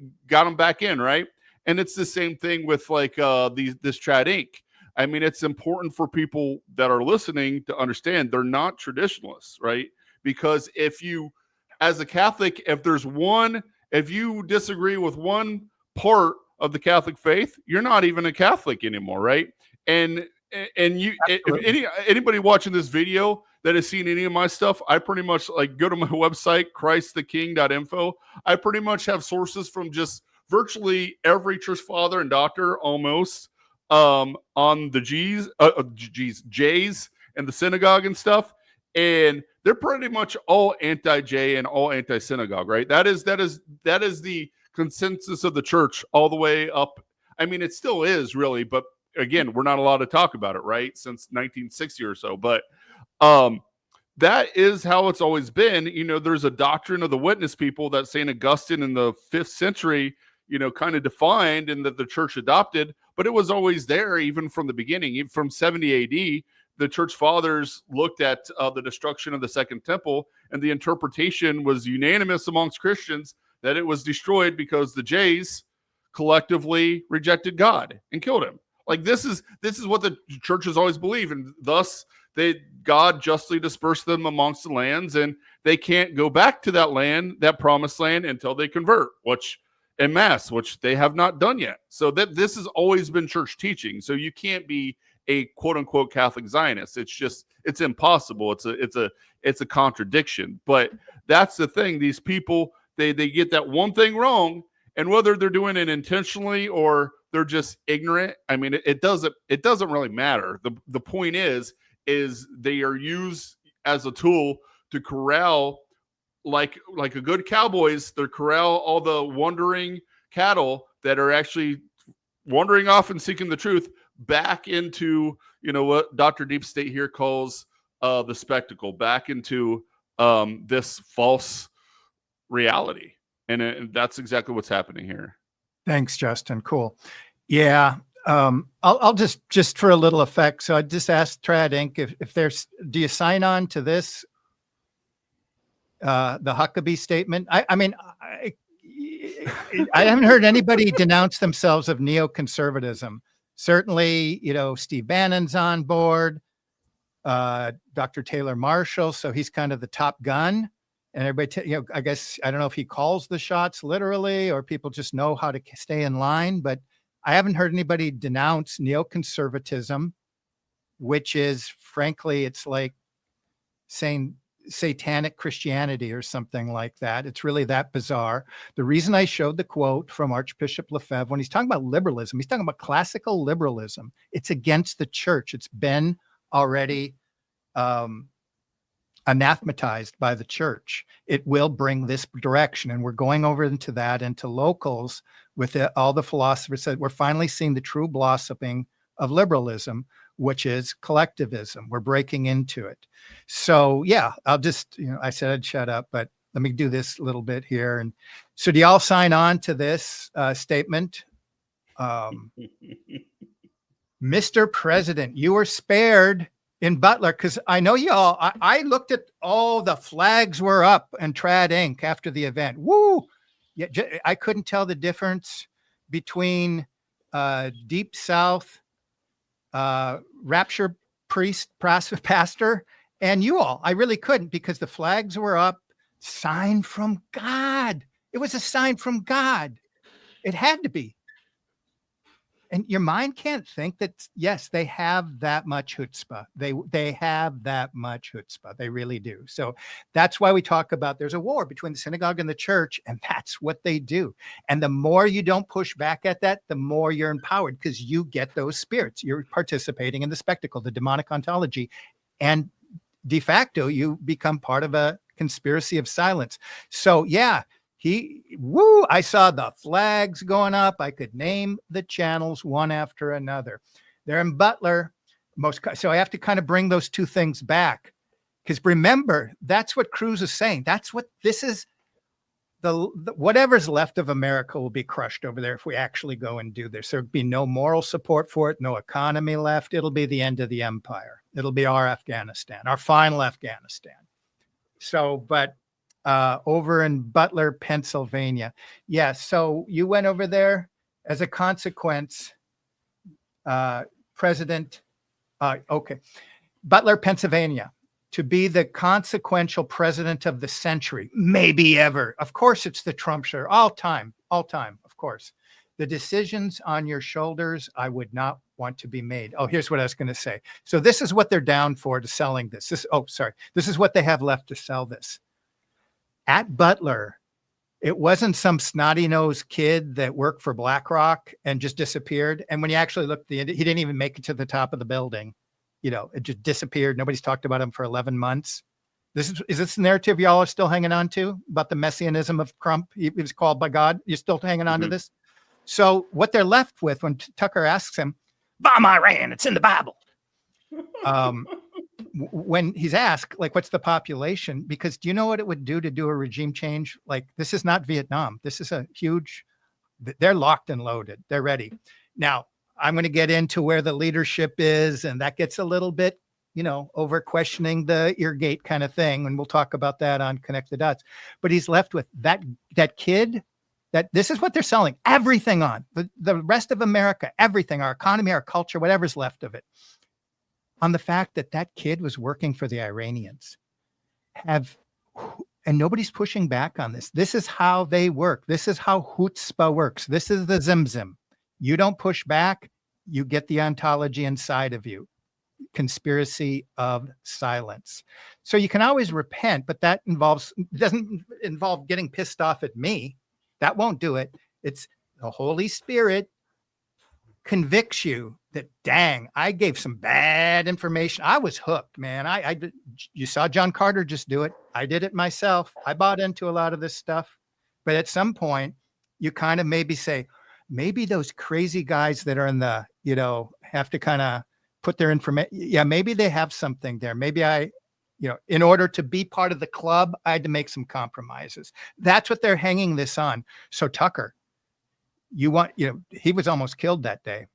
right? And it's the same thing with this TRD Inc. It's important for people that are listening to understand they're not traditionalists, right? Because if you, as a Catholic, if you disagree with one part of the Catholic faith, you're not even a Catholic anymore, right? And if anybody watching this video that has seen any of my stuff, I pretty much go to my website, christtheking.info. I pretty much have sources from just virtually every church father and doctor almost on the J's and the synagogue and stuff. And they're pretty much all anti-J and all anti-synagogue, right? That is the consensus of the church all the way up. It still is really, but again, we're not allowed to talk about it, right? Since 1960 or so. But that is how it's always been. There's a doctrine of the witness people that St. Augustine in the 5th century, kind of defined and that the church adopted, but it was always there even from the beginning. Even from 70 AD, the church fathers looked at the destruction of the Second Temple, and the interpretation was unanimous amongst Christians that it was destroyed because the Jays collectively rejected God and killed him. This is what the churches always believe, and thus God justly dispersed them amongst the lands, and they can't go back to that land, that promised land, until they convert, which en masse, which they have not done yet. So that this has always been church teaching. So you can't be a quote unquote Catholic Zionist. It's impossible. It's a contradiction. But that's the thing. These people, they get that one thing wrong, and whether they're doing it intentionally or they're just ignorant, I mean, it doesn't really matter. The point is they are used as a tool to corral, like a good cowboys, they corral all the wandering cattle that are actually wandering off and seeking the truth back into, what Dr. Deep State here calls the spectacle, back into this false reality. And that's exactly what's happening here. Thanks, Justin. Cool. Yeah. I'll just for a little effect. So I just asked TRD Inc. if there's, do you sign on to this? The Huckabee statement. I mean, I haven't heard anybody denounce themselves of neoconservatism. Certainly, Steve Bannon's on board, Dr. Taylor Marshall. So he's kind of the top gun. And everybody, I guess, I don't know if he calls the shots literally, or people just know how to stay in line. But I haven't heard anybody denounce neoconservatism, which is, frankly, it's like saying satanic Christianity or something like that. It's really that bizarre. The reason I showed the quote from Archbishop Lefebvre, when he's talking about liberalism, he's talking about classical liberalism. It's against the church. It's been already anathematized by the church. It will bring this direction. And we're going over into that, into locals with all the philosophers said, we're finally seeing the true blossoming of liberalism, which is collectivism. We're breaking into it. So yeah, I'll just, I said I'd shut up, but let me do this a little bit here. And so do y'all sign on to this statement? Mr. President, you were spared in Butler, because I know y'all, I looked at all the flags were up and TRD Inc. after the event. Woo! Yeah, I couldn't tell the difference between Deep South rapture priest, pastor, and you all. I really couldn't, because the flags were up. Sign from God. It was a sign from God. It had to be. And your mind can't think that, yes, they have that much chutzpah. They have that much chutzpah. They really do. So that's why we talk about there's a war between the synagogue and the church, and that's what they do. And the more you don't push back at that, the more you're empowered, because you get those spirits. You're participating in the spectacle, the demonic ontology. And de facto, you become part of a conspiracy of silence. So yeah, I saw the flags going up. I could name the channels one after another. They're in Butler. So I have to kind of bring those two things back, because remember, that's what Cruz is saying. That's what this is. The whatever's left of America will be crushed over there if we actually go and do this. There'd be no moral support for it, no economy left. It'll be the end of the empire. It'll be our Afghanistan, our final Afghanistan. So, but over in Butler, Pennsylvania. Yeah, so you went over there as a consequence, President, Butler, Pennsylvania, to be the consequential president of the century, maybe ever. Of course, it's the Trump show, all time, of course. The decisions on your shoulders, I would not want to be made. Oh, here's what I was going to say. So this is what they're down for to selling this. This is what they have left to sell this. At Butler, it wasn't some snotty-nosed kid that worked for BlackRock and just disappeared. And when you actually looked, he didn't even make it to the top of the building. It just disappeared. Nobody's talked about him for 11 months. Is this the narrative y'all are still hanging on to about the messianism of Trump? He was called by God. You're still hanging on to this? So what they're left with when Tucker asks him, bomb Iran, it's in the Bible. When he's asked, like, what's the population? Because do you know what it would do to do a regime change? Like, this is not Vietnam. This is a huge, they're locked and loaded. They're ready. Now, I'm going to get into where the leadership is, and that gets a little bit, over questioning the eargate kind of thing. And we'll talk about that on Connect the Dots. But he's left with that kid, that this is what they're selling everything on. The rest of America, everything, our economy, our culture, whatever's left of it. on the fact that that kid was working for the Iranians. And nobody's pushing back on this. This is how they work. This is how chutzpah works. This is the zimzim. You don't push back, you get the ontology inside of you. Conspiracy of silence. So you can always repent, but that doesn't involve getting pissed off at me. That won't do it. It's the Holy Spirit convicts you that, dang, I gave some bad information. I was hooked, man. You saw John Carter just do it. I did it myself. I bought into a lot of this stuff. But at some point, you kind of maybe say, maybe those crazy guys that are in the, have to kind of put their information. Yeah, maybe they have something there. Maybe in order to be part of the club, I had to make some compromises. That's what they're hanging this on. So Tucker, he was almost killed that day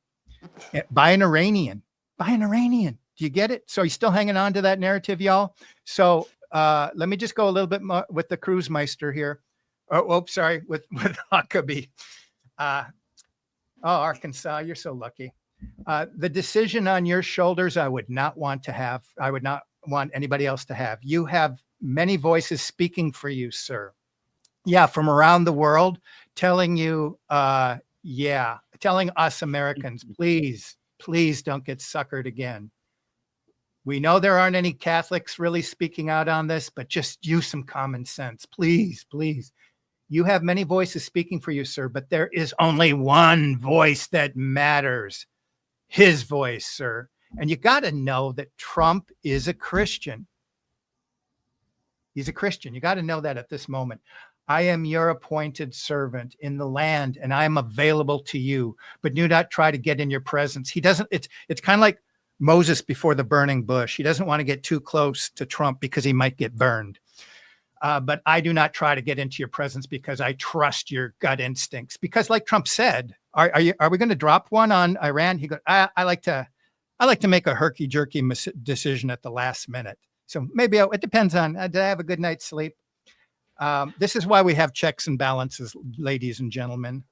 by an Iranian. Do you get it? So he's still hanging on to that narrative, y'all. So let me just go a little bit more with the cruise meister here. Sorry, with Huckabee. Arkansas, you're so lucky. The decision on your shoulders, I would not want to have. I would not want anybody else to have. You have many voices speaking for you, sir. Yeah, from around the world, telling you, telling us Americans, please don't get suckered again. We know there aren't any Catholics really speaking out on this, but just use some common sense. Please. You have many voices speaking for you, sir, but there is only one voice that matters. His voice, sir. And you got to know that Trump is a Christian. He's a Christian. You got to know that at this moment. I am your appointed servant in the land, and I am available to you, but do not try to get in your presence. It's kind of like Moses before the burning bush. He doesn't want to get too close to Trump because he might get burned. But I do not try to get into your presence because I trust your gut instincts. Because like Trump said, are we going to drop one on Iran? He goes, I like to make a herky-jerky decision at the last minute. So maybe it depends on, did I have a good night's sleep? This is why we have checks and balances, ladies and gentlemen.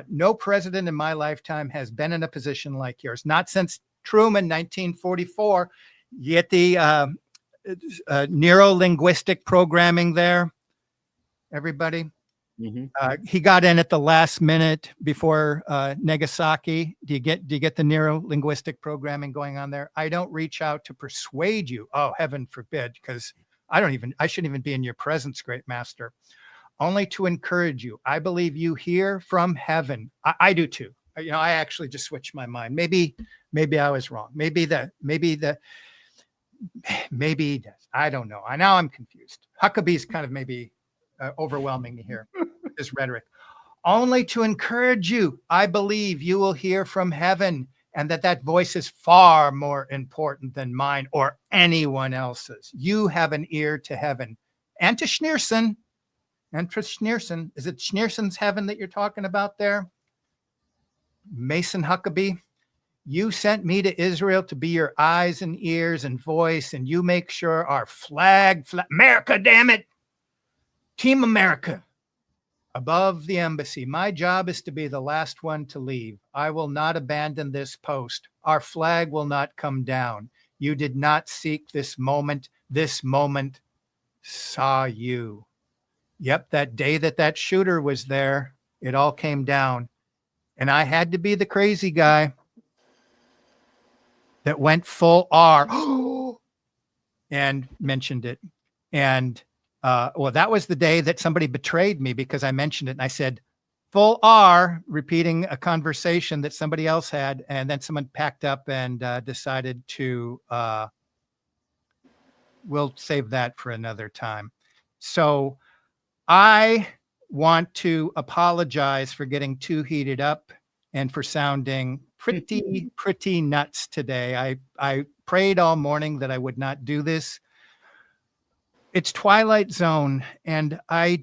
No president in my lifetime has been in a position like yours. Not since Truman, 1944. You get the neuro-linguistic programming there, everybody. Mm-hmm. He got in at the last minute before Nagasaki. Do you get the neuro-linguistic programming going on there? I don't reach out to persuade you. Oh, heaven forbid, because I shouldn't even be in your presence, great master. Only to encourage you. I believe you hear from heaven. I do too. I actually just switched my mind. Maybe I was wrong. Maybe I don't know. Now I'm confused. Huckabee's kind of maybe overwhelming me here. His rhetoric. Only to encourage you. I believe you will hear from heaven, and that voice is far more important than mine or anyone else's. You have an ear to heaven and to Schneerson. Is it Schneerson's heaven that you're talking about there? Mason Huckabee, you sent me to Israel to be your eyes and ears and voice, and you make sure our flag, America, damn it, Team America, above the embassy. My job is to be the last one to leave. I will not abandon this post. Our flag will not come down. You did not seek this moment. This moment saw you. Yep, that day that shooter was there, it all came down. And I had to be the crazy guy that went full R and mentioned it. And that was the day that somebody betrayed me because I mentioned it. And I said, full R, repeating a conversation that somebody else had. And then someone packed up and decided to, we'll save that for another time. So I want to apologize for getting too heated up and for sounding pretty nuts today. I prayed all morning that I would not do this. It's Twilight Zone, and I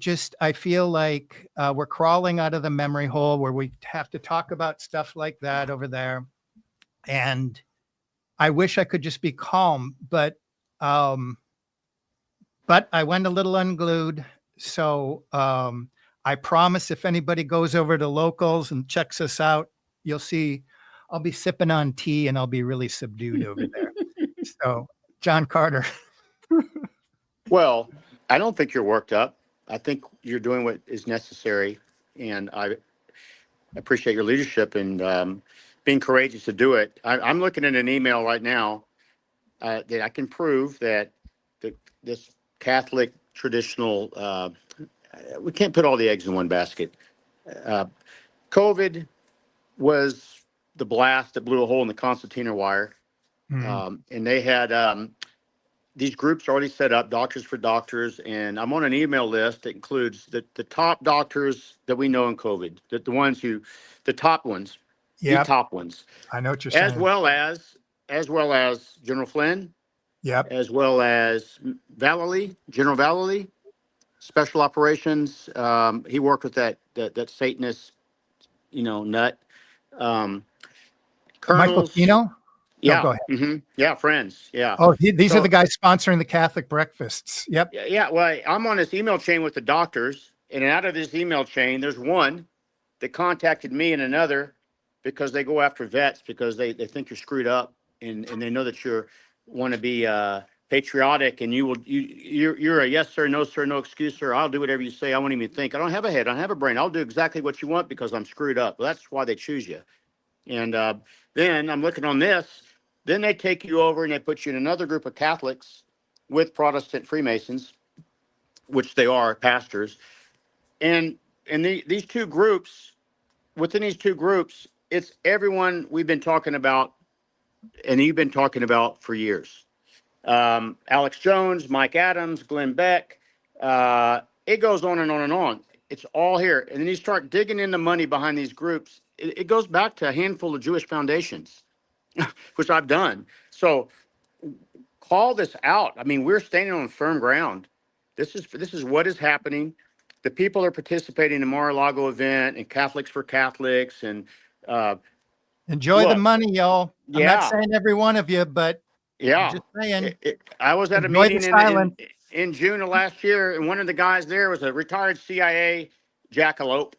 feel like we're crawling out of the memory hole where we have to talk about stuff like that over there. And I wish I could just be calm, but I went a little unglued. So I promise if anybody goes over to Locals and checks us out, you'll see I'll be sipping on tea and I'll be really subdued over there. So, John Carter. Well, I don't think you're worked up. I think you're doing what is necessary, and I appreciate your leadership and being courageous to do it. I'm looking at an email right now that I can prove that this Catholic traditional, we can't put all the eggs in one basket. COVID was the blast that blew a hole in the concertina wire. And they had these groups already set up, Doctors for Doctors, and I'm on an email list that includes the top doctors that we know in COVID, the ones who, the top ones, the Yep. top ones, I know what you're as saying. as well as General Flynn, Yep. as well as Vallely, General Vallely, Special Operations. He worked with that Satanist, nut. Um, Michael Colonels. Pino? No, Yeah. go ahead. Yeah. Friends. Yeah. Oh, these are So the guys sponsoring the Catholic breakfasts. Yep. yeah. Well, I'm on this email chain with the doctors, and out of this email chain, there's one that contacted me and another because they go after vets because they think you're screwed up and they know that you want to be patriotic and you're a yes sir, no sir, no excuse sir. I'll do whatever you say. I won't even think. I don't have a head. I don't have a brain. I'll do exactly what you want because I'm screwed up. Well, that's why they choose you. And then I'm looking on this. Then they take you over and they put you in another group of Catholics with Protestant Freemasons, which they are pastors. And these two groups, within these two groups, it's everyone we've been talking about and you've been talking about for years. Alex Jones, Mike Adams, Glenn Beck. It goes on and on and on. It's all here. And then you start digging in the money behind these groups. It goes back to a handful of Jewish foundations, which I've done. So call this out. I mean, we're standing on firm ground. This is what is happening. The people are participating in the Mar-a-Lago event and Catholics for Catholics. And Enjoy the look, money, y'all. I'm not yeah, saying every one of you, but I'm yeah. just saying, I was at a enjoy the meeting silence. in June of last year, and one of the guys there was a retired CIA jackalope.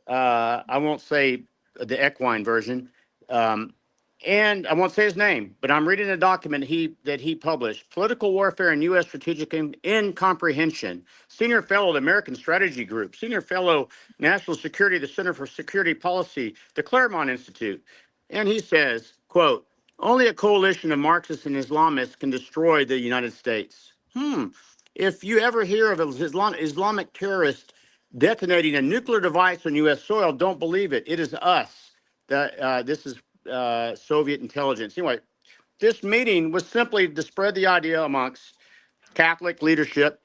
I won't say the equine version, and I won't say his name, but I'm reading a document that he published: Political Warfare and U.S. Strategic Incomprehension. Senior Fellow, the American Strategy Group. Senior Fellow, National Security, the Center for Security Policy, the Claremont Institute. And he says, quote, only a coalition of Marxists and Islamists can destroy the United States. If you ever hear of an Islamic terrorist detonating a nuclear device on U.S. soil, don't believe it. It is us. This is Soviet intelligence. Anyway, this meeting was simply to spread the idea amongst Catholic leadership,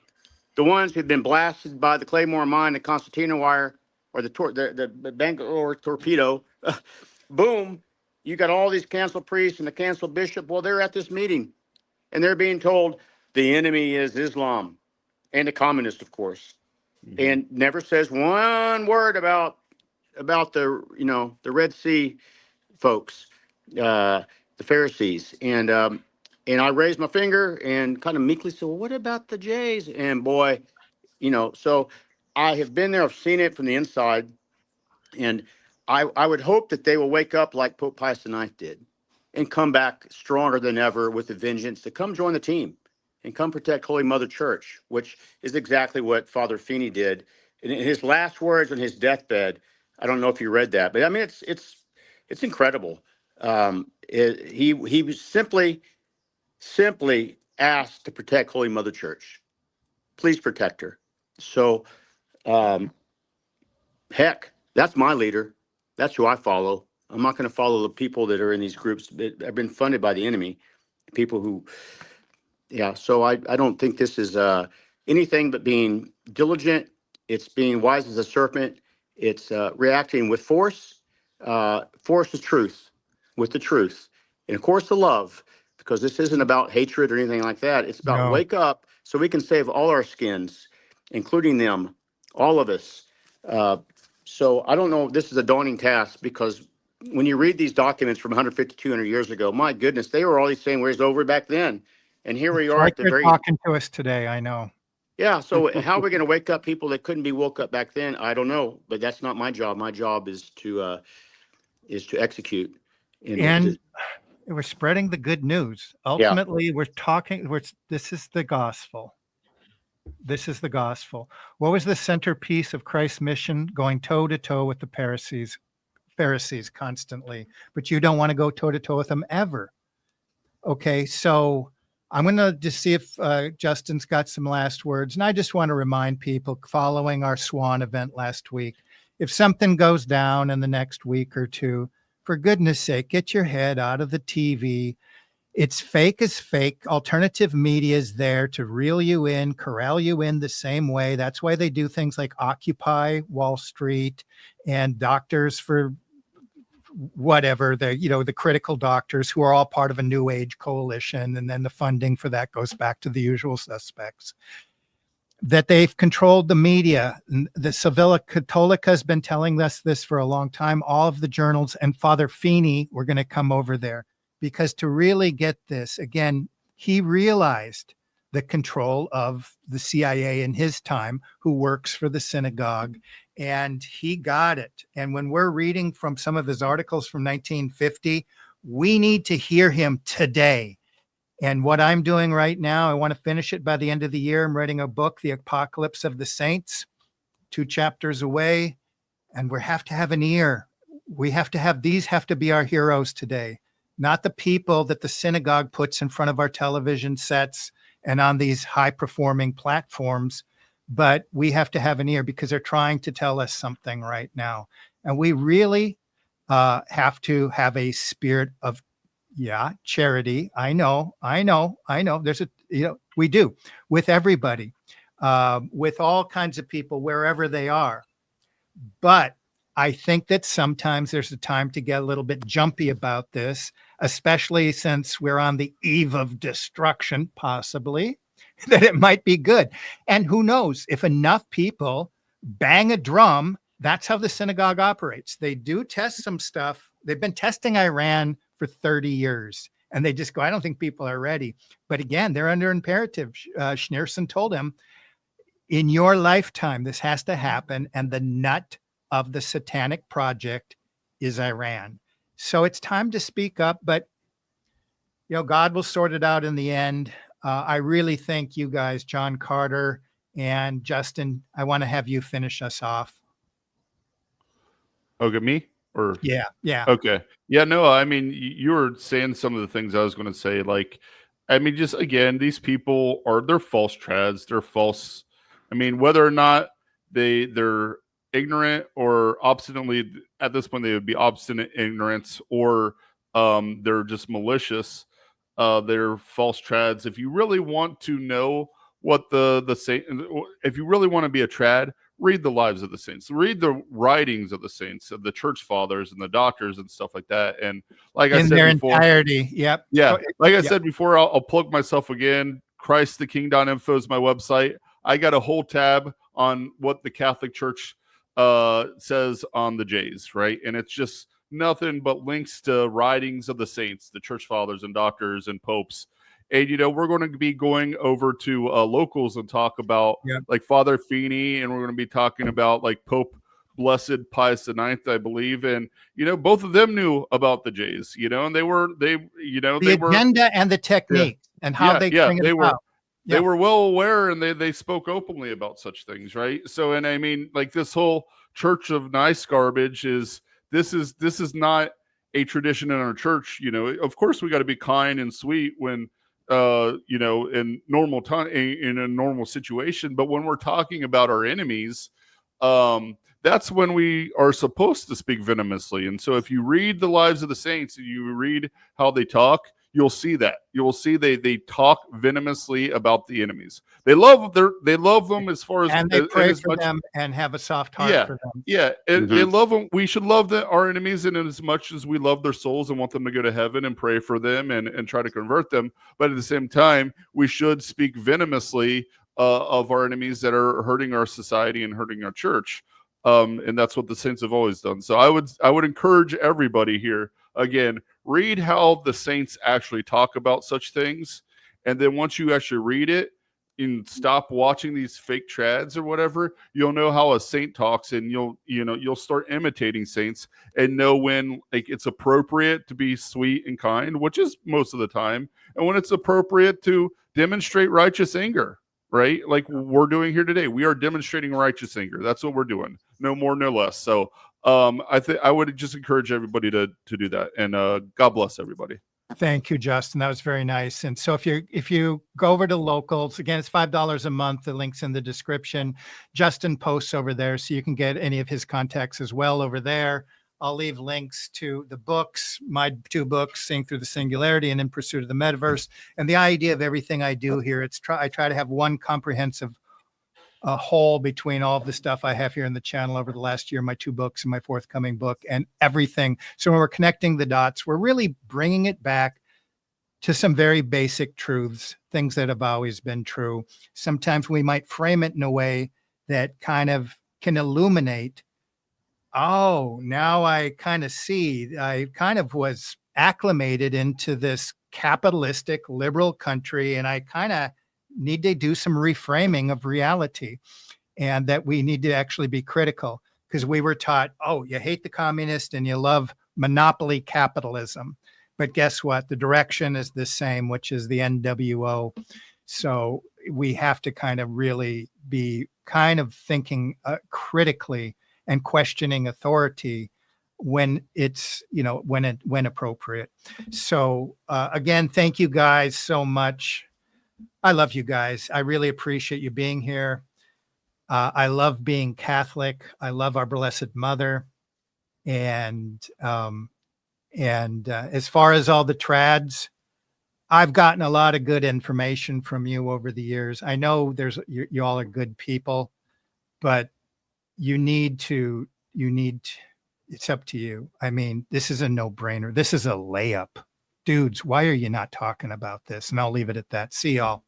the ones who've been blasted by the Claymore mine, the Concertina wire, or the Bangalore torpedo. Boom, you got all these canceled priests and the canceled bishop. Well, they're at this meeting and they're being told the enemy is Islam and the communist, of course, and never says one word about the Red Sea folks, the Pharisees. And I raised my finger and kind of meekly said, well, what about the Jays? And boy, so I have been there, I've seen it from the inside. And I would hope that they will wake up like Pope Pius IX did and come back stronger than ever with a vengeance to come join the team and come protect Holy Mother Church, which is exactly what Father Feeney did. In his last words on his deathbed, I don't know if you read that, but I mean, it's incredible. He was simply asked to protect Holy Mother Church. Please protect her. So, heck, that's my leader. That's who I follow. I'm not going to follow the people that are in these groups that have been funded by the enemy. People who, yeah. So I don't think this is anything but being diligent. It's being wise as a serpent. It's reacting with force. Force is truth, with the truth, and of course the love, because this isn't about hatred or anything like that. It's about No. wake up so we can save all our skins, including them, all of us. So I don't know if this is a daunting task, because when you read these documents from 150, 200 years ago, my goodness, they were always saying where's over back then. And here we It's are like at the they're very, talking to us today. I know. yeah. So how are we going to wake up people that couldn't be woke up back then? I don't know, but that's not my job. My job is to execute. And We're spreading the good news. Yeah. Ultimately, this is the gospel. This is the gospel. What was the centerpiece of Christ's mission? Going toe to toe with the Pharisees constantly, but you don't want to go toe to toe with them ever. Okay, so I'm going to just see if Justin's got some last words. And I just want to remind people following our Swan event last week, if something goes down in the next week or two, for goodness sake, get your head out of the TV. It's fake as fake. Alternative media is there to reel you in, corral you in the same way. That's why they do things like Occupy Wall Street and Doctors for whatever, the critical doctors who are all part of a new age coalition. And then the funding for that goes back to the usual suspects. That they've controlled the media. The Sevilla Católica has been telling us this for a long time. All of the journals, and Father Feeney, we're going to come over there. Because to really get this, again, he realized the control of the CIA in his time, who works for the synagogue, and he got it. And when we're reading from some of his articles from 1950, we need to hear him today. And what I'm doing right now, I want to finish it by the end of the year. I'm writing a book, The Apocalypse of the Saints, 2 chapters away, and we have to have an ear. These have to be our heroes today. Not the people that the synagogue puts in front of our television sets and on these high-performing platforms, but we have to have an ear because they're trying to tell us something right now. And we really have to have a spirit of, charity. I know. We do with everybody, with all kinds of people, wherever they are. But I think that sometimes there's a time to get a little bit jumpy about this, especially since we're on the eve of destruction, possibly, that it might be good. And who knows, if enough people bang a drum, that's how the synagogue operates. They do test some stuff. They've been testing Iran for 30 years, and they just go, I don't think people are ready. But again, they're under imperative. Schneerson told him, in your lifetime, this has to happen, and the nut of the satanic project is Iran. So it's time to speak up, but God will sort it out in the end. I really think you guys, John Carter and Justin, I want to have you finish us off. Okay, me? Or Yeah. Okay. Yeah, no, I mean, you were saying some of the things I was going to say. Like, I mean, just again, these people they're false trads. They're false. I mean, whether or not they're ignorant or obstinately, at this point, they would be obstinate ignorance, or they're just malicious. They're false trads. If you really want to know what the saint, if you really want to be a trad, read the lives of the saints, read the writings of the saints, of the church fathers and the doctors and stuff like that. And like I said in their before, entirety. Yep. Yeah. Like I said before, I'll plug myself again. ChristTheKing.info is my website. I got a whole tab on what the Catholic Church says on the J's, right? And it's just nothing but links to writings of the saints, the church fathers and doctors and popes. And, we're going to be going over to locals and talk about like Father Feeney, and we're going to be talking about like Pope Blessed Pius IX, I believe. And, both of them knew about the J's, and they were agenda and the technique and how they bring it about. They were well aware, and they spoke openly about such things, right? So, and I mean, like this whole Church of Nice garbage is not a tradition in our church. Of course, we got to be kind and sweet when in normal time, in a normal situation. But when we're talking about our enemies, that's when we are supposed to speak venomously. And so if you read the lives of the saints and you read how they talk, you'll see that. You will see they talk venomously about the enemies. They love them as far as, and they pray for them and have a soft heart for them. Yeah, they love them. We should love our enemies in as much as we love their souls and want them to go to heaven and pray for them and try to convert them. But at the same time, we should speak venomously of our enemies that are hurting our society and hurting our church. And that's what the saints have always done. So I would encourage everybody here, again, read how the saints actually talk about such things. And then once you actually read it, and stop watching these fake trads or whatever, you'll know how a saint talks, and you'll start imitating saints and know when like it's appropriate to be sweet and kind, which is most of the time, and when it's appropriate to demonstrate righteous anger, right? Like we're doing here today. We are demonstrating righteous anger. That's what we're doing. No more, no less. So I would just encourage everybody to do that. And God bless everybody. Thank you, Justin. That was very nice. And so if you go over to Locals, again, it's $5 a month. The link's in the description. Justin posts over there, so you can get any of his contacts as well over there. I'll leave links to the books, my 2 books, Seeing Through the Singularity and In Pursuit of the Metaverse. And the idea of everything I do here, I try to have one comprehensive whole between all of the stuff I have here in the channel over the last year, my 2 books and my forthcoming book and everything. So when we're connecting the dots, we're really bringing it back to some very basic truths, things that have always been true. Sometimes we might frame it in a way that kind of can illuminate, oh, now I kind of see, I kind of was acclimated into this capitalistic liberal country, and I kind of need to do some reframing of reality, and that we need to actually be critical, because we were taught, oh, you hate the communist and you love monopoly capitalism. But guess what? The direction is the same, which is the NWO. So we have to kind of really be kind of thinking critically and questioning authority when it's, when appropriate. So again, thank you guys so much. I love you guys. I really appreciate you being here. I love being Catholic. I love our Blessed Mother. And as far as all the trads, I've gotten a lot of good information from you over the years. I know you all are good people, but it's up to you. I mean, this is a no-brainer. This is a layup. Dudes, why are you not talking about this? And I'll leave it at that. See y'all.